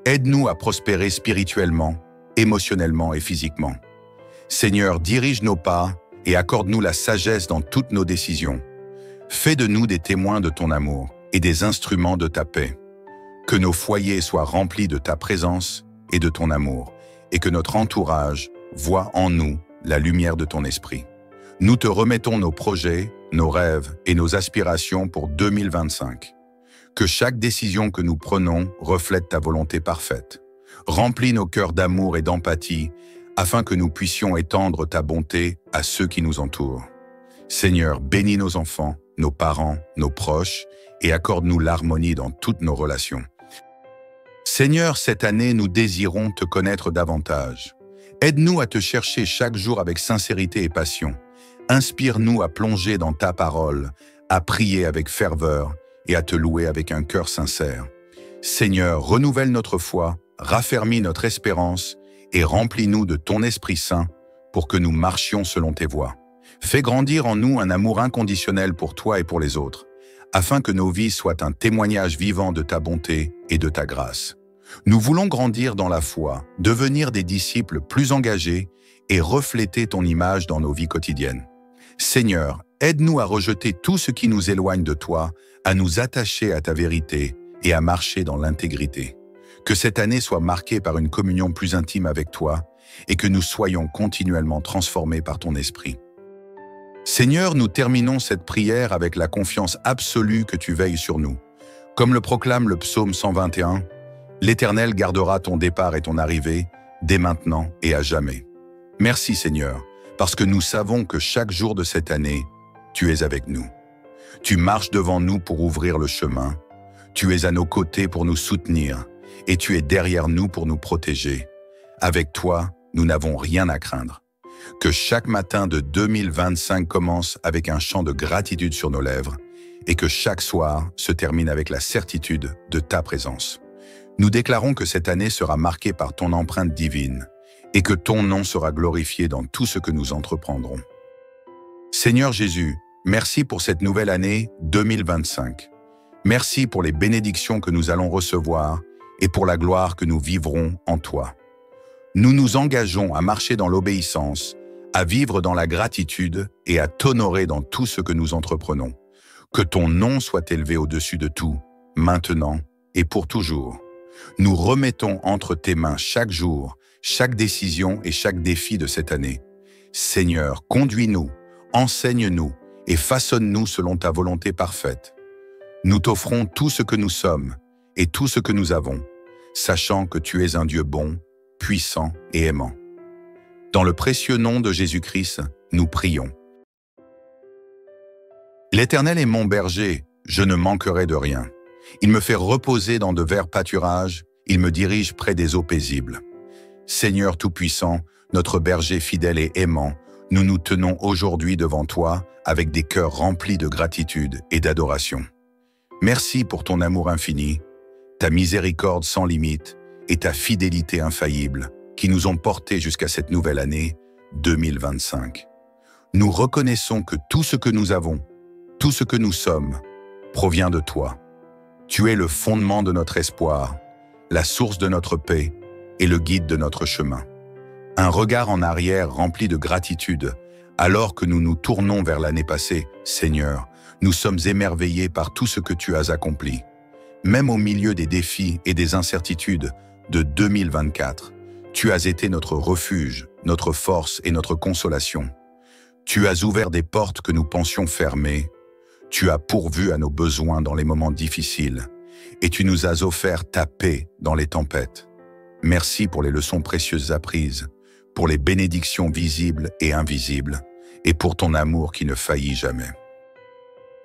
[SPEAKER 1] Aide-nous à prospérer spirituellement, émotionnellement et physiquement. Seigneur, dirige nos pas et accorde-nous la sagesse dans toutes nos décisions. Fais de nous des témoins de ton amour et des instruments de ta paix. Que nos foyers soient remplis de ta présence et de ton amour, et que notre entourage voit en nous la lumière de ton esprit. Nous te remettons nos projets, nos rêves et nos aspirations pour 2025. Que chaque décision que nous prenons reflète ta volonté parfaite. Remplis nos cœurs d'amour et d'empathie, afin que nous puissions étendre ta bonté à ceux qui nous entourent. Seigneur, bénis nos enfants, nos parents, nos proches, et accorde-nous l'harmonie dans toutes nos relations. Seigneur, cette année, nous désirons te connaître davantage. Aide-nous à te chercher chaque jour avec sincérité et passion. Inspire-nous à plonger dans ta parole, à prier avec ferveur et à te louer avec un cœur sincère. Seigneur, renouvelle notre foi, raffermis notre espérance et remplis-nous de ton Esprit Saint pour que nous marchions selon tes voies. Fais grandir en nous un amour inconditionnel pour toi et pour les autres, afin que nos vies soient un témoignage vivant de ta bonté et de ta grâce. Nous voulons grandir dans la foi, devenir des disciples plus engagés et refléter ton image dans nos vies quotidiennes. Seigneur, aide-nous à rejeter tout ce qui nous éloigne de toi, à nous attacher à ta vérité et à marcher dans l'intégrité. Que cette année soit marquée par une communion plus intime avec toi et que nous soyons continuellement transformés par ton esprit. Seigneur, nous terminons cette prière avec la confiance absolue que tu veilles sur nous. Comme le proclame le psaume 121, « L'Éternel gardera ton départ et ton arrivée, dès maintenant et à jamais. » Merci Seigneur, parce que nous savons que chaque jour de cette année, tu es avec nous. Tu marches devant nous pour ouvrir le chemin. Tu es à nos côtés pour nous soutenir et tu es derrière nous pour nous protéger. Avec toi, nous n'avons rien à craindre. Que chaque matin de 2025 commence avec un chant de gratitude sur nos lèvres et que chaque soir se termine avec la certitude de ta présence. Nous déclarons que cette année sera marquée par ton empreinte divine et que ton nom sera glorifié dans tout ce que nous entreprendrons. Seigneur Jésus, merci pour cette nouvelle année 2025. Merci pour les bénédictions que nous allons recevoir et pour la gloire que nous vivrons en toi. Nous nous engageons à marcher dans l'obéissance, à vivre dans la gratitude et à t'honorer dans tout ce que nous entreprenons. Que ton nom soit élevé au-dessus de tout, maintenant et pour toujours. Nous remettons entre tes mains chaque jour, chaque décision et chaque défi de cette année. Seigneur, conduis-nous, enseigne-nous et façonne-nous selon ta volonté parfaite. Nous t'offrons tout ce que nous sommes et tout ce que nous avons, sachant que tu es un Dieu bon, puissant et aimant. Dans le précieux nom de Jésus-Christ, nous prions. L'Éternel est mon berger, je ne manquerai de rien. Il me fait reposer dans de verts pâturages, il me dirige près des eaux paisibles. Seigneur Tout-Puissant, notre berger fidèle et aimant, nous nous tenons aujourd'hui devant toi avec des cœurs remplis de gratitude et d'adoration. Merci pour ton amour infini, ta miséricorde sans limite et ta fidélité infaillible qui nous ont portés jusqu'à cette nouvelle année 2025. Nous reconnaissons que tout ce que nous avons, tout ce que nous sommes, provient de toi. Tu es le fondement de notre espoir, la source de notre paix et le guide de notre chemin. Un regard en arrière rempli de gratitude, alors que nous nous tournons vers l'année passée, Seigneur, nous sommes émerveillés par tout ce que tu as accompli. Même au milieu des défis et des incertitudes de 2024, tu as été notre refuge, notre force et notre consolation. Tu as ouvert des portes que nous pensions fermées. Tu as pourvu à nos besoins dans les moments difficiles et tu nous as offert ta paix dans les tempêtes. Merci pour les leçons précieuses apprises, pour les bénédictions visibles et invisibles et pour ton amour qui ne faillit jamais.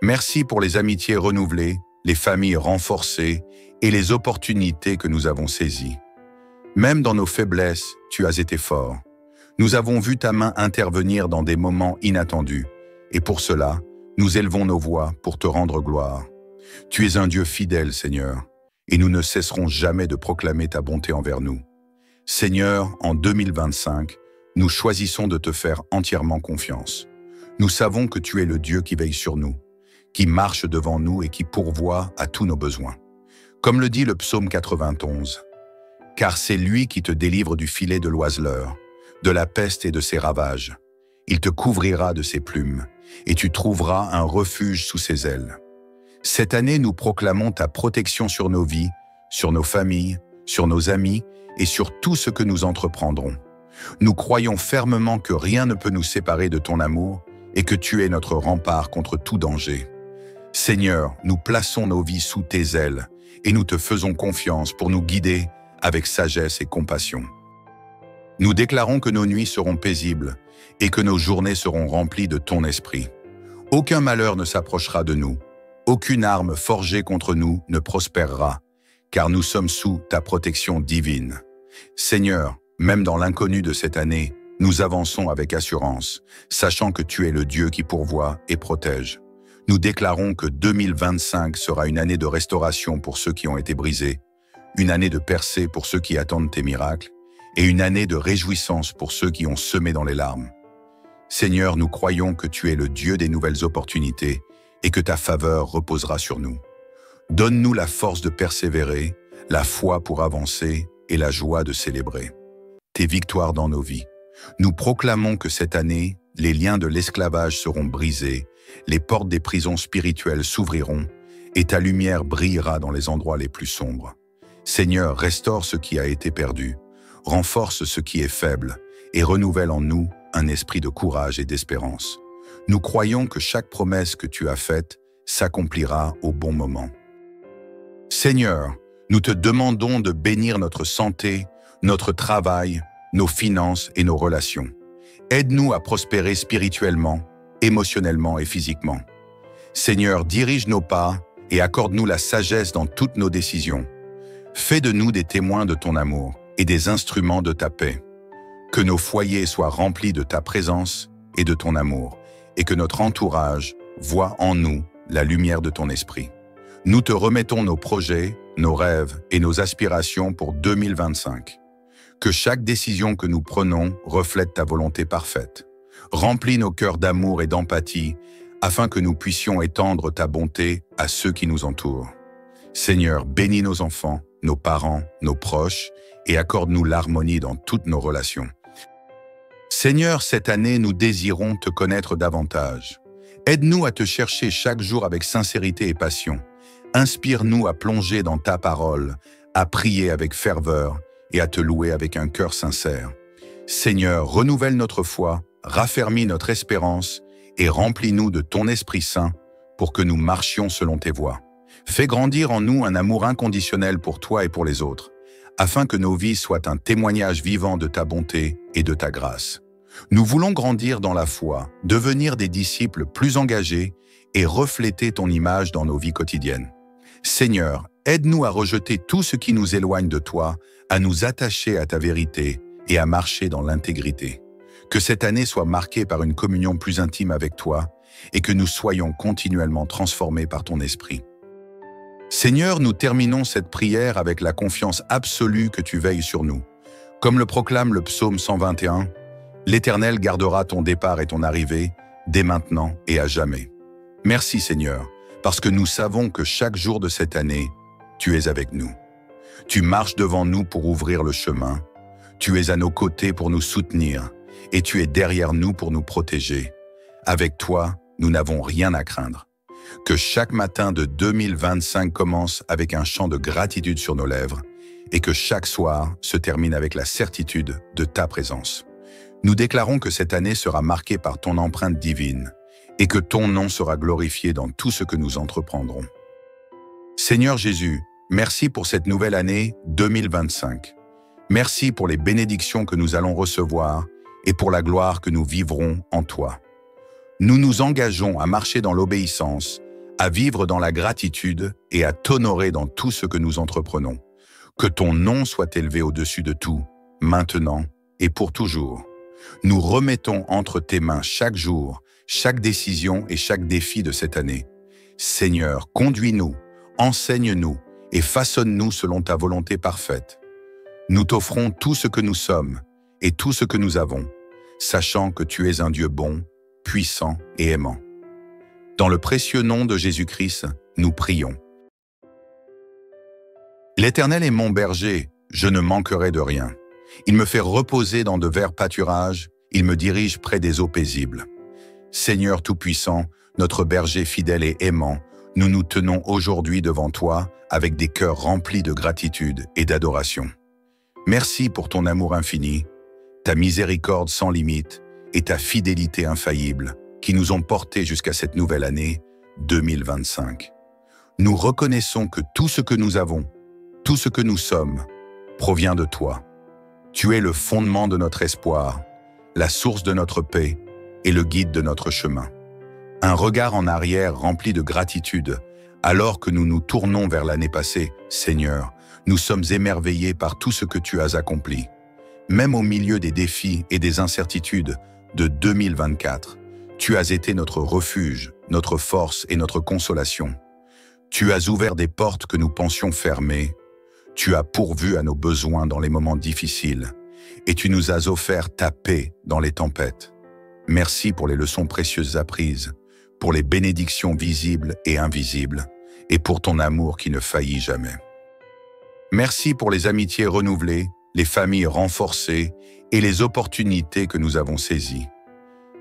[SPEAKER 1] Merci pour les amitiés renouvelées, les familles renforcées et les opportunités que nous avons saisies. Même dans nos faiblesses, tu as été fort. Nous avons vu ta main intervenir dans des moments inattendus et pour cela, nous élevons nos voix pour te rendre gloire. Tu es un Dieu fidèle, Seigneur, et nous ne cesserons jamais de proclamer ta bonté envers nous. Seigneur, en 2025, nous choisissons de te faire entièrement confiance. Nous savons que tu es le Dieu qui veille sur nous, qui marche devant nous et qui pourvoit à tous nos besoins. Comme le dit le psaume 91, « Car c'est lui qui te délivre du filet de l'oiseleur, de la peste et de ses ravages. Il te couvrira de ses plumes, et tu trouveras un refuge sous ses ailes. » Cette année, nous proclamons ta protection sur nos vies, sur nos familles, sur nos amis et sur tout ce que nous entreprendrons. Nous croyons fermement que rien ne peut nous séparer de ton amour et que tu es notre rempart contre tout danger. Seigneur, nous plaçons nos vies sous tes ailes et nous te faisons confiance pour nous guider avec sagesse et compassion. Nous déclarons que nos nuits seront paisibles et que nos journées seront remplies de ton esprit. Aucun malheur ne s'approchera de nous, aucune arme forgée contre nous ne prospérera, car nous sommes sous ta protection divine. Seigneur, même dans l'inconnu de cette année, nous avançons avec assurance, sachant que tu es le Dieu qui pourvoit et protège. Nous déclarons que 2025 sera une année de restauration pour ceux qui ont été brisés, une année de percée pour ceux qui attendent tes miracles, et une année de réjouissance pour ceux qui ont semé dans les larmes. Seigneur, nous croyons que tu es le Dieu des nouvelles opportunités et que ta faveur reposera sur nous. Donne-nous la force de persévérer, la foi pour avancer et la joie de célébrer tes victoires dans nos vies. Nous proclamons que cette année, les liens de l'esclavage seront brisés, les portes des prisons spirituelles s'ouvriront et ta lumière brillera dans les endroits les plus sombres. Seigneur, restaure ce qui a été perdu, renforce ce qui est faible et renouvelle en nous un esprit de courage et d'espérance. Nous croyons que chaque promesse que tu as faite s'accomplira au bon moment. Seigneur, nous te demandons de bénir notre santé, notre travail, nos finances et nos relations. Aide-nous à prospérer spirituellement, émotionnellement et physiquement. Seigneur, dirige nos pas et accorde-nous la sagesse dans toutes nos décisions. Fais de nous des témoins de ton amour et des instruments de ta paix. Que nos foyers soient remplis de ta présence et de ton amour, et que notre entourage voie en nous la lumière de ton esprit. Nous te remettons nos projets, nos rêves et nos aspirations pour 2025. Que chaque décision que nous prenons reflète ta volonté parfaite. Remplis nos cœurs d'amour et d'empathie, afin que nous puissions étendre ta bonté à ceux qui nous entourent. Seigneur, bénis nos enfants, nos parents, nos proches, et accorde-nous l'harmonie dans toutes nos relations. Seigneur, cette année, nous désirons te connaître davantage. Aide-nous à te chercher chaque jour avec sincérité et passion. Inspire-nous à plonger dans ta parole, à prier avec ferveur et à te louer avec un cœur sincère. Seigneur, renouvelle notre foi, raffermis notre espérance et remplis-nous de ton Esprit Saint pour que nous marchions selon tes voies. Fais grandir en nous un amour inconditionnel pour toi et pour les autres, afin que nos vies soient un témoignage vivant de ta bonté et de ta grâce. Nous voulons grandir dans la foi, devenir des disciples plus engagés et refléter ton image dans nos vies quotidiennes. Seigneur, aide-nous à rejeter tout ce qui nous éloigne de toi, à nous attacher à ta vérité et à marcher dans l'intégrité. Que cette année soit marquée par une communion plus intime avec toi et que nous soyons continuellement transformés par ton esprit. Seigneur, nous terminons cette prière avec la confiance absolue que tu veilles sur nous. Comme le proclame le psaume 121, « L'Éternel gardera ton départ et ton arrivée, dès maintenant et à jamais. » Merci Seigneur, parce que nous savons que chaque jour de cette année, tu es avec nous. Tu marches devant nous pour ouvrir le chemin, tu es à nos côtés pour nous soutenir, et tu es derrière nous pour nous protéger. Avec toi, nous n'avons rien à craindre. Que chaque matin de 2025 commence avec un chant de gratitude sur nos lèvres et que chaque soir se termine avec la certitude de ta présence. Nous déclarons que cette année sera marquée par ton empreinte divine et que ton nom sera glorifié dans tout ce que nous entreprendrons. Seigneur Jésus, merci pour cette nouvelle année 2025. Merci pour les bénédictions que nous allons recevoir et pour la gloire que nous vivrons en toi. Nous nous engageons à marcher dans l'obéissance, à vivre dans la gratitude et à t'honorer dans tout ce que nous entreprenons. Que ton nom soit élevé au-dessus de tout, maintenant et pour toujours. Nous remettons entre tes mains chaque jour, chaque décision et chaque défi de cette année. Seigneur, conduis-nous, enseigne-nous et façonne-nous selon ta volonté parfaite. Nous t'offrons tout ce que nous sommes et tout ce que nous avons, sachant que tu es un Dieu bon, puissant et aimant. Dans le précieux nom de Jésus-Christ, nous prions. L'Éternel est mon berger, je ne manquerai de rien. Il me fait reposer dans de verts pâturages, il me dirige près des eaux paisibles. Seigneur Tout-Puissant, notre berger fidèle et aimant, nous nous tenons aujourd'hui devant toi avec des cœurs remplis de gratitude et d'adoration. Merci pour ton amour infini, ta miséricorde sans limite et ta fidélité infaillible qui nous ont portés jusqu'à cette nouvelle année 2025. Nous reconnaissons que tout ce que nous avons, tout ce que nous sommes, provient de toi. Tu es le fondement de notre espoir, la source de notre paix et le guide de notre chemin. Un regard en arrière rempli de gratitude, alors que nous nous tournons vers l'année passée, Seigneur, nous sommes émerveillés par tout ce que tu as accompli. Même au milieu des défis et des incertitudes de 2024, tu as été notre refuge, notre force et notre consolation. Tu as ouvert des portes que nous pensions fermées. Tu as pourvu à nos besoins dans les moments difficiles et tu nous as offert ta paix dans les tempêtes. Merci pour les leçons précieuses apprises, pour les bénédictions visibles et invisibles et pour ton amour qui ne faillit jamais. Merci pour les amitiés renouvelées, les familles renforcées et les opportunités que nous avons saisies.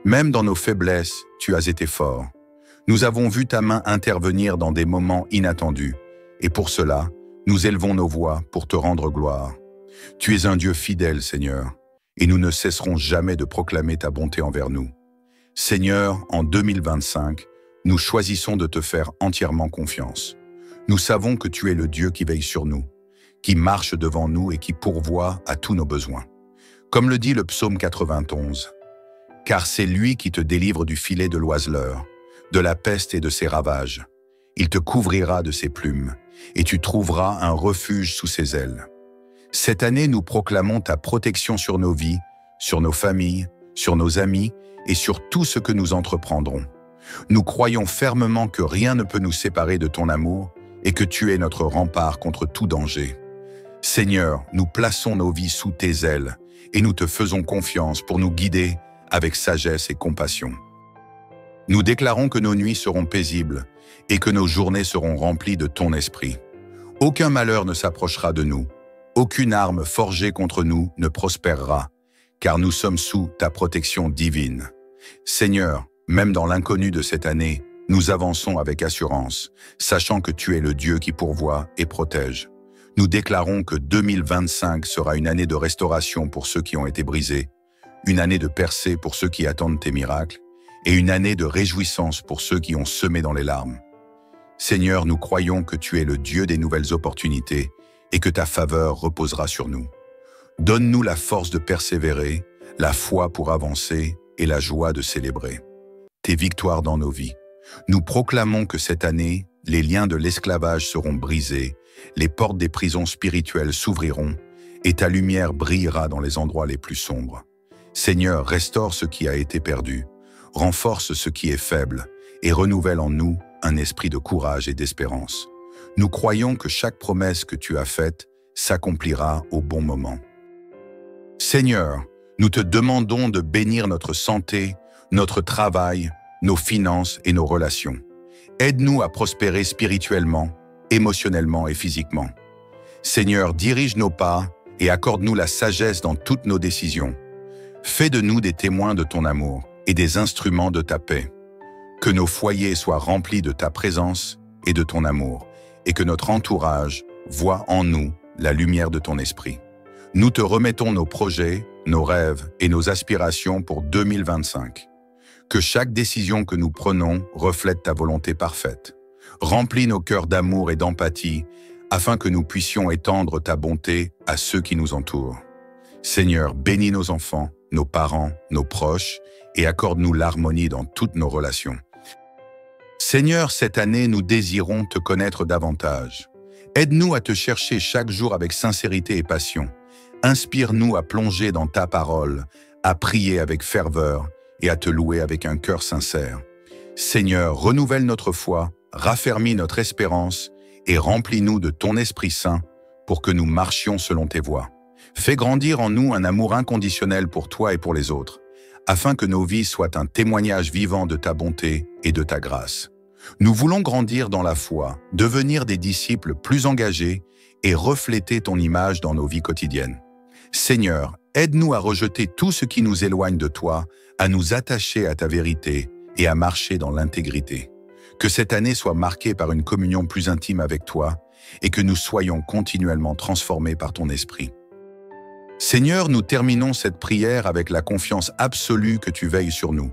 [SPEAKER 1] Même dans nos faiblesses, tu as été fort. Nous avons vu ta main intervenir dans des moments inattendus et pour cela, nous élevons nos voix pour te rendre gloire. Tu es un Dieu fidèle, Seigneur, et nous ne cesserons jamais de proclamer ta bonté envers nous. Seigneur, en 2025, nous choisissons de te faire entièrement confiance. Nous savons que tu es le Dieu qui veille sur nous, qui marche devant nous et qui pourvoit à tous nos besoins. Comme le dit le psaume 91, « Car c'est lui qui te délivre du filet de l'oiseleur, de la peste et de ses ravages. Il te couvrira de ses plumes, et tu trouveras un refuge sous ses ailes. Cette année, nous proclamons ta protection sur nos vies, sur nos familles, sur nos amis et sur tout ce que nous entreprendrons. Nous croyons fermement que rien ne peut nous séparer de ton amour et que tu es notre rempart contre tout danger. Seigneur, nous plaçons nos vies sous tes ailes et nous te faisons confiance pour nous guider avec sagesse et compassion. Nous déclarons que nos nuits seront paisibles et que nos journées seront remplies de ton esprit. Aucun malheur ne s'approchera de nous, aucune arme forgée contre nous ne prospérera, car nous sommes sous ta protection divine. Seigneur, même dans l'inconnu de cette année, nous avançons avec assurance, sachant que tu es le Dieu qui pourvoit et protège. Nous déclarons que 2025 sera une année de restauration pour ceux qui ont été brisés, une année de percée pour ceux qui attendent tes miracles, et une année de réjouissance pour ceux qui ont semé dans les larmes. Seigneur, nous croyons que tu es le Dieu des nouvelles opportunités et que ta faveur reposera sur nous. Donne-nous la force de persévérer, la foi pour avancer et la joie de célébrer tes victoires dans nos vies. Nous proclamons que cette année, les liens de l'esclavage seront brisés, les portes des prisons spirituelles s'ouvriront et ta lumière brillera dans les endroits les plus sombres. Seigneur, restaure ce qui a été perdu, renforce ce qui est faible et renouvelle en nous un esprit de courage et d'espérance. Nous croyons que chaque promesse que tu as faite s'accomplira au bon moment. Seigneur, nous te demandons de bénir notre santé, notre travail, nos finances et nos relations. Aide-nous à prospérer spirituellement, émotionnellement et physiquement. Seigneur, dirige nos pas et accorde-nous la sagesse dans toutes nos décisions. Fais de nous des témoins de ton amour et des instruments de ta paix. Que nos foyers soient remplis de ta présence et de ton amour, et que notre entourage voie en nous la lumière de ton esprit. Nous te remettons nos projets, nos rêves et nos aspirations pour 2025. Que chaque décision que nous prenons reflète ta volonté parfaite. Remplis nos cœurs d'amour et d'empathie, afin que nous puissions étendre ta bonté à ceux qui nous entourent. Seigneur, bénis nos enfants, nos parents, nos proches, et accorde-nous l'harmonie dans toutes nos relations. Seigneur, cette année, nous désirons te connaître davantage. Aide-nous à te chercher chaque jour avec sincérité et passion. Inspire-nous à plonger dans ta parole, à prier avec ferveur et à te louer avec un cœur sincère. Seigneur, renouvelle notre foi, raffermis notre espérance et remplis-nous de ton Esprit Saint pour que nous marchions selon tes voies. Fais grandir en nous un amour inconditionnel pour toi et pour les autres, afin que nos vies soient un témoignage vivant de ta bonté et de ta grâce. Nous voulons grandir dans la foi, devenir des disciples plus engagés et refléter ton image dans nos vies quotidiennes. Seigneur, aide-nous à rejeter tout ce qui nous éloigne de toi, à nous attacher à ta vérité et à marcher dans l'intégrité. Que cette année soit marquée par une communion plus intime avec toi et que nous soyons continuellement transformés par ton esprit. Seigneur, nous terminons cette prière avec la confiance absolue que tu veilles sur nous.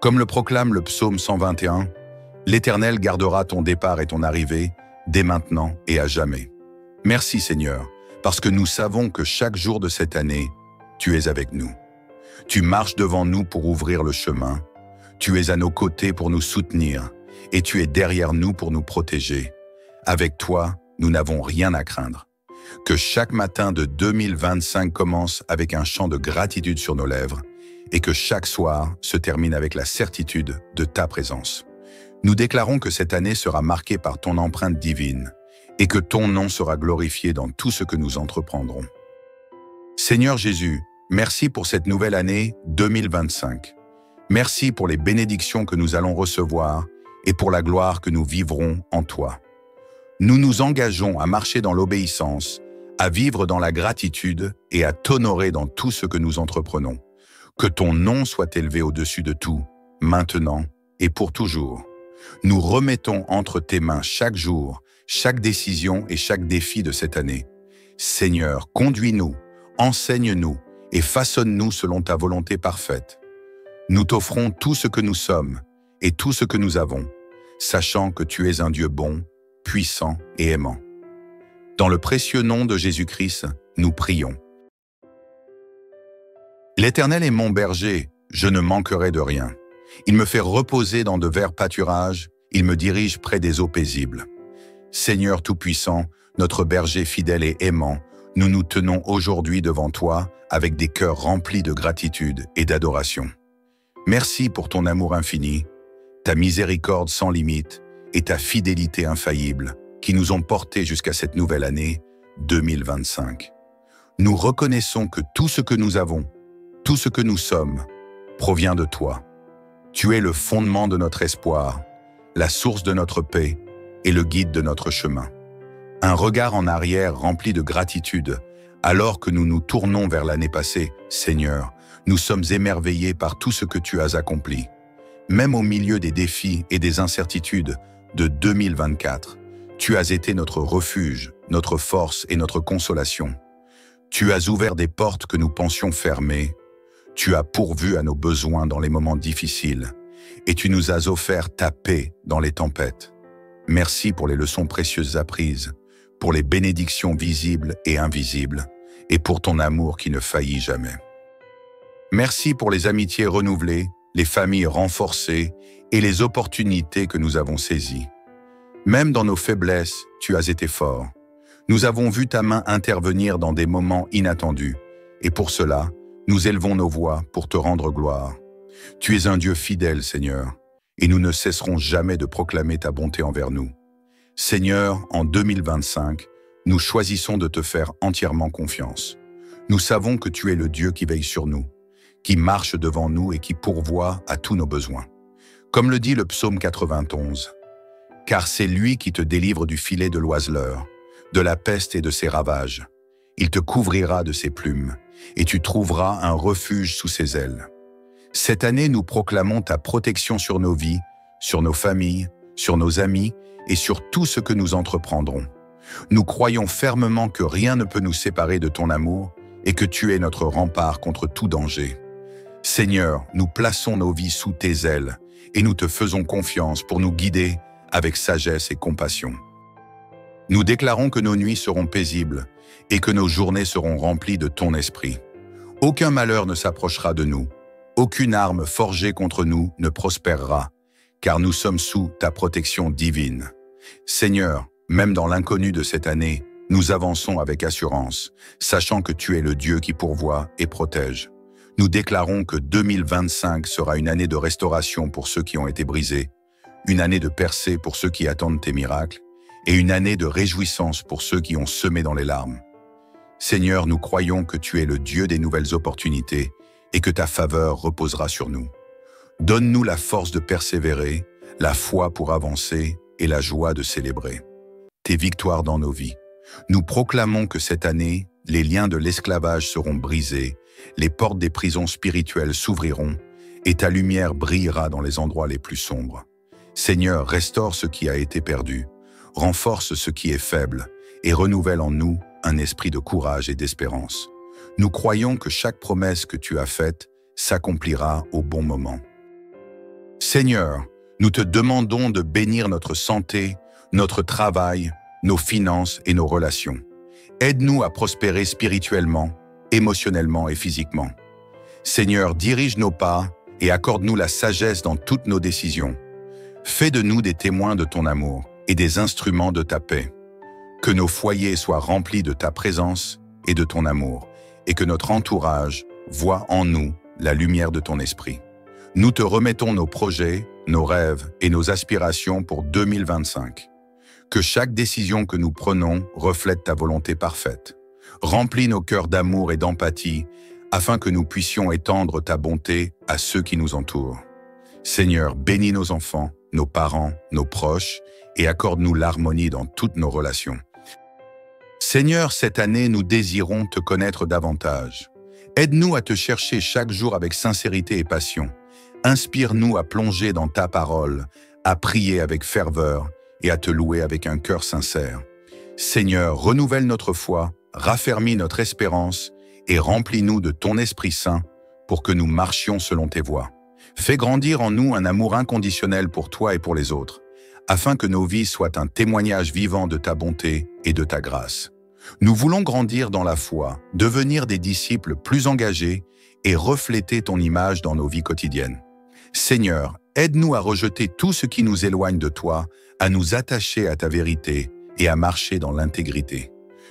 [SPEAKER 1] Comme le proclame le psaume 121, « L'Éternel gardera ton départ et ton arrivée, dès maintenant et à jamais. » Merci Seigneur, parce que nous savons que chaque jour de cette année, tu es avec nous. Tu marches devant nous pour ouvrir le chemin, tu es à nos côtés pour nous soutenir, et tu es derrière nous pour nous protéger. Avec toi, nous n'avons rien à craindre. Que chaque matin de 2025 commence avec un chant de gratitude sur nos lèvres et que chaque soir se termine avec la certitude de ta présence. Nous déclarons que cette année sera marquée par ton empreinte divine et que ton nom sera glorifié dans tout ce que nous entreprendrons. Seigneur Jésus, merci pour cette nouvelle année 2025. Merci pour les bénédictions que nous allons recevoir et pour la gloire que nous vivrons en toi. Nous nous engageons à marcher dans l'obéissance, à vivre dans la gratitude et à t'honorer dans tout ce que nous entreprenons. Que ton nom soit élevé au-dessus de tout, maintenant et pour toujours. Nous remettons entre tes mains chaque jour, chaque décision et chaque défi de cette année. Seigneur, conduis-nous, enseigne-nous et façonne-nous selon ta volonté parfaite. Nous t'offrons tout ce que nous sommes et tout ce que nous avons, sachant que tu es un Dieu bon, puissant et aimant. Dans le précieux nom de Jésus-Christ, nous prions. L'Éternel est mon berger, je ne manquerai de rien. Il me fait reposer dans de verts pâturages, il me dirige près des eaux paisibles. Seigneur Tout-Puissant, notre berger fidèle et aimant, nous nous tenons aujourd'hui devant toi avec des cœurs remplis de gratitude et d'adoration. Merci pour ton amour infini, ta miséricorde sans limite et ta fidélité infaillible qui nous ont portés jusqu'à cette nouvelle année 2025. Nous reconnaissons que tout ce que nous avons, tout ce que nous sommes, provient de toi. Tu es le fondement de notre espoir, la source de notre paix et le guide de notre chemin. Un regard en arrière rempli de gratitude, alors que nous nous tournons vers l'année passée, Seigneur, nous sommes émerveillés par tout ce que tu as accompli. Même au milieu des défis et des incertitudes de 2024, tu as été notre refuge, notre force et notre consolation. Tu as ouvert des portes que nous pensions fermées. Tu as pourvu à nos besoins dans les moments difficiles et tu nous as offert ta paix dans les tempêtes. Merci pour les leçons précieuses apprises, pour les bénédictions visibles et invisibles, et pour ton amour qui ne faillit jamais. Merci pour les amitiés renouvelées, les familles renforcées et les opportunités que nous avons saisies. Même dans nos faiblesses, tu as été fort. Nous avons vu ta main intervenir dans des moments inattendus, et pour cela, nous élevons nos voix pour te rendre gloire. Tu es un Dieu fidèle, Seigneur, et nous ne cesserons jamais de proclamer ta bonté envers nous. Seigneur, en 2025, nous choisissons de te faire entièrement confiance. Nous savons que tu es le Dieu qui veille sur nous, qui marche devant nous et qui pourvoit à tous nos besoins. Comme le dit le psaume 91, « Car c'est lui qui te délivre du filet de l'oiseleur, de la peste et de ses ravages. Il te couvrira de ses plumes, et tu trouveras un refuge sous ses ailes. » Cette année, nous proclamons ta protection sur nos vies, sur nos familles, sur nos amis et sur tout ce que nous entreprendrons. Nous croyons fermement que rien ne peut nous séparer de ton amour et que tu es notre rempart contre tout danger. Seigneur, nous plaçons nos vies sous tes ailes et nous te faisons confiance pour nous guider avec sagesse et compassion. Nous déclarons que nos nuits seront paisibles et que nos journées seront remplies de ton esprit. Aucun malheur ne s'approchera de nous, aucune arme forgée contre nous ne prospérera, car nous sommes sous ta protection divine. Seigneur, même dans l'inconnu de cette année, nous avançons avec assurance, sachant que tu es le Dieu qui pourvoit et protège. Nous déclarons que 2025 sera une année de restauration pour ceux qui ont été brisés, une année de percée pour ceux qui attendent tes miracles, et une année de réjouissance pour ceux qui ont semé dans les larmes. Seigneur, nous croyons que tu es le Dieu des nouvelles opportunités et que ta faveur reposera sur nous. Donne-nous la force de persévérer, la foi pour avancer et la joie de célébrer tes victoires dans nos vies. Nous proclamons que cette année, les liens de l'esclavage seront brisés, les portes des prisons spirituelles s'ouvriront et ta lumière brillera dans les endroits les plus sombres. Seigneur, restaure ce qui a été perdu, renforce ce qui est faible et renouvelle en nous un esprit de courage et d'espérance. Nous croyons que chaque promesse que tu as faite s'accomplira au bon moment. Seigneur, nous te demandons de bénir notre santé, notre travail, nos finances et nos relations. Aide-nous à prospérer spirituellement, émotionnellement et physiquement. Seigneur, dirige nos pas et accorde-nous la sagesse dans toutes nos décisions. Fais de nous des témoins de ton amour et des instruments de ta paix. Que nos foyers soient remplis de ta présence et de ton amour, et que notre entourage voie en nous la lumière de ton esprit. Nous te remettons nos projets, nos rêves et nos aspirations pour 2025. Que chaque décision que nous prenons reflète ta volonté parfaite. Remplis nos cœurs d'amour et d'empathie, afin que nous puissions étendre ta bonté à ceux qui nous entourent. Seigneur, bénis nos enfants, nos parents, nos proches, et accorde-nous l'harmonie dans toutes nos relations. Seigneur, cette année, nous désirons te connaître davantage. Aide-nous à te chercher chaque jour avec sincérité et passion. Inspire-nous à plonger dans ta parole, à prier avec ferveur et à te louer avec un cœur sincère. Seigneur, renouvelle notre foi, raffermis notre espérance et remplis-nous de ton Esprit Saint pour que nous marchions selon tes voies. Fais grandir en nous un amour inconditionnel pour toi et pour les autres, afin que nos vies soient un témoignage vivant de ta bonté et de ta grâce. Nous voulons grandir dans la foi, devenir des disciples plus engagés et refléter ton image dans nos vies quotidiennes. Seigneur, aide-nous à rejeter tout ce qui nous éloigne de toi, à nous attacher à ta vérité et à marcher dans l'intégrité.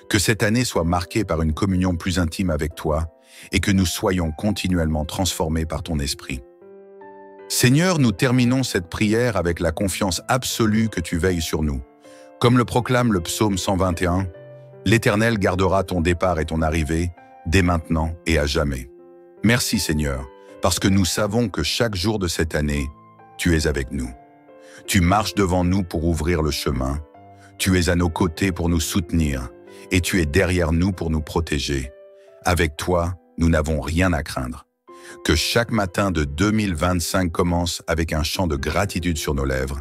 [SPEAKER 1] Que cette année soit marquée par une communion plus intime avec toi et que nous soyons continuellement transformés par ton esprit. Seigneur, nous terminons cette prière avec la confiance absolue que tu veilles sur nous. Comme le proclame le psaume 121, « L'Éternel gardera ton départ et ton arrivée, dès maintenant et à jamais. » Merci Seigneur, parce que nous savons que chaque jour de cette année, tu es avec nous. Tu marches devant nous pour ouvrir le chemin, tu es à nos côtés pour nous soutenir, et tu es derrière nous pour nous protéger. Avec toi, nous n'avons rien à craindre. Que chaque matin de 2025 commence avec un chant de gratitude sur nos lèvres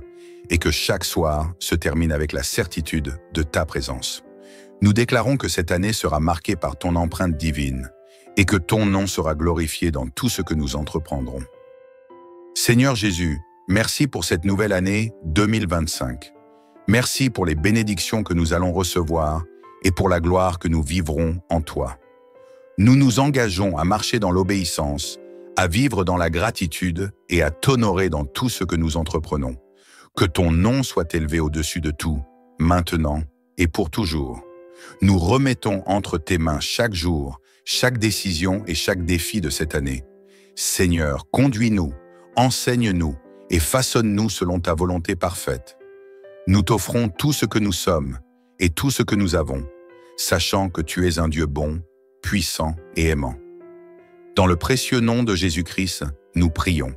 [SPEAKER 1] et que chaque soir se termine avec la certitude de ta présence. Nous déclarons que cette année sera marquée par ton empreinte divine et que ton nom sera glorifié dans tout ce que nous entreprendrons. Seigneur Jésus, merci pour cette nouvelle année 2025. Merci pour les bénédictions que nous allons recevoir et pour la gloire que nous vivrons en toi. Nous nous engageons à marcher dans l'obéissance, à vivre dans la gratitude et à t'honorer dans tout ce que nous entreprenons. Que ton nom soit élevé au-dessus de tout, maintenant et pour toujours. Nous remettons entre tes mains chaque jour, chaque décision et chaque défi de cette année. Seigneur, conduis-nous, enseigne-nous et façonne-nous selon ta volonté parfaite. Nous t'offrons tout ce que nous sommes et tout ce que nous avons, sachant que tu es un Dieu bon, puissant et aimant. Dans le précieux nom de Jésus-Christ, nous prions.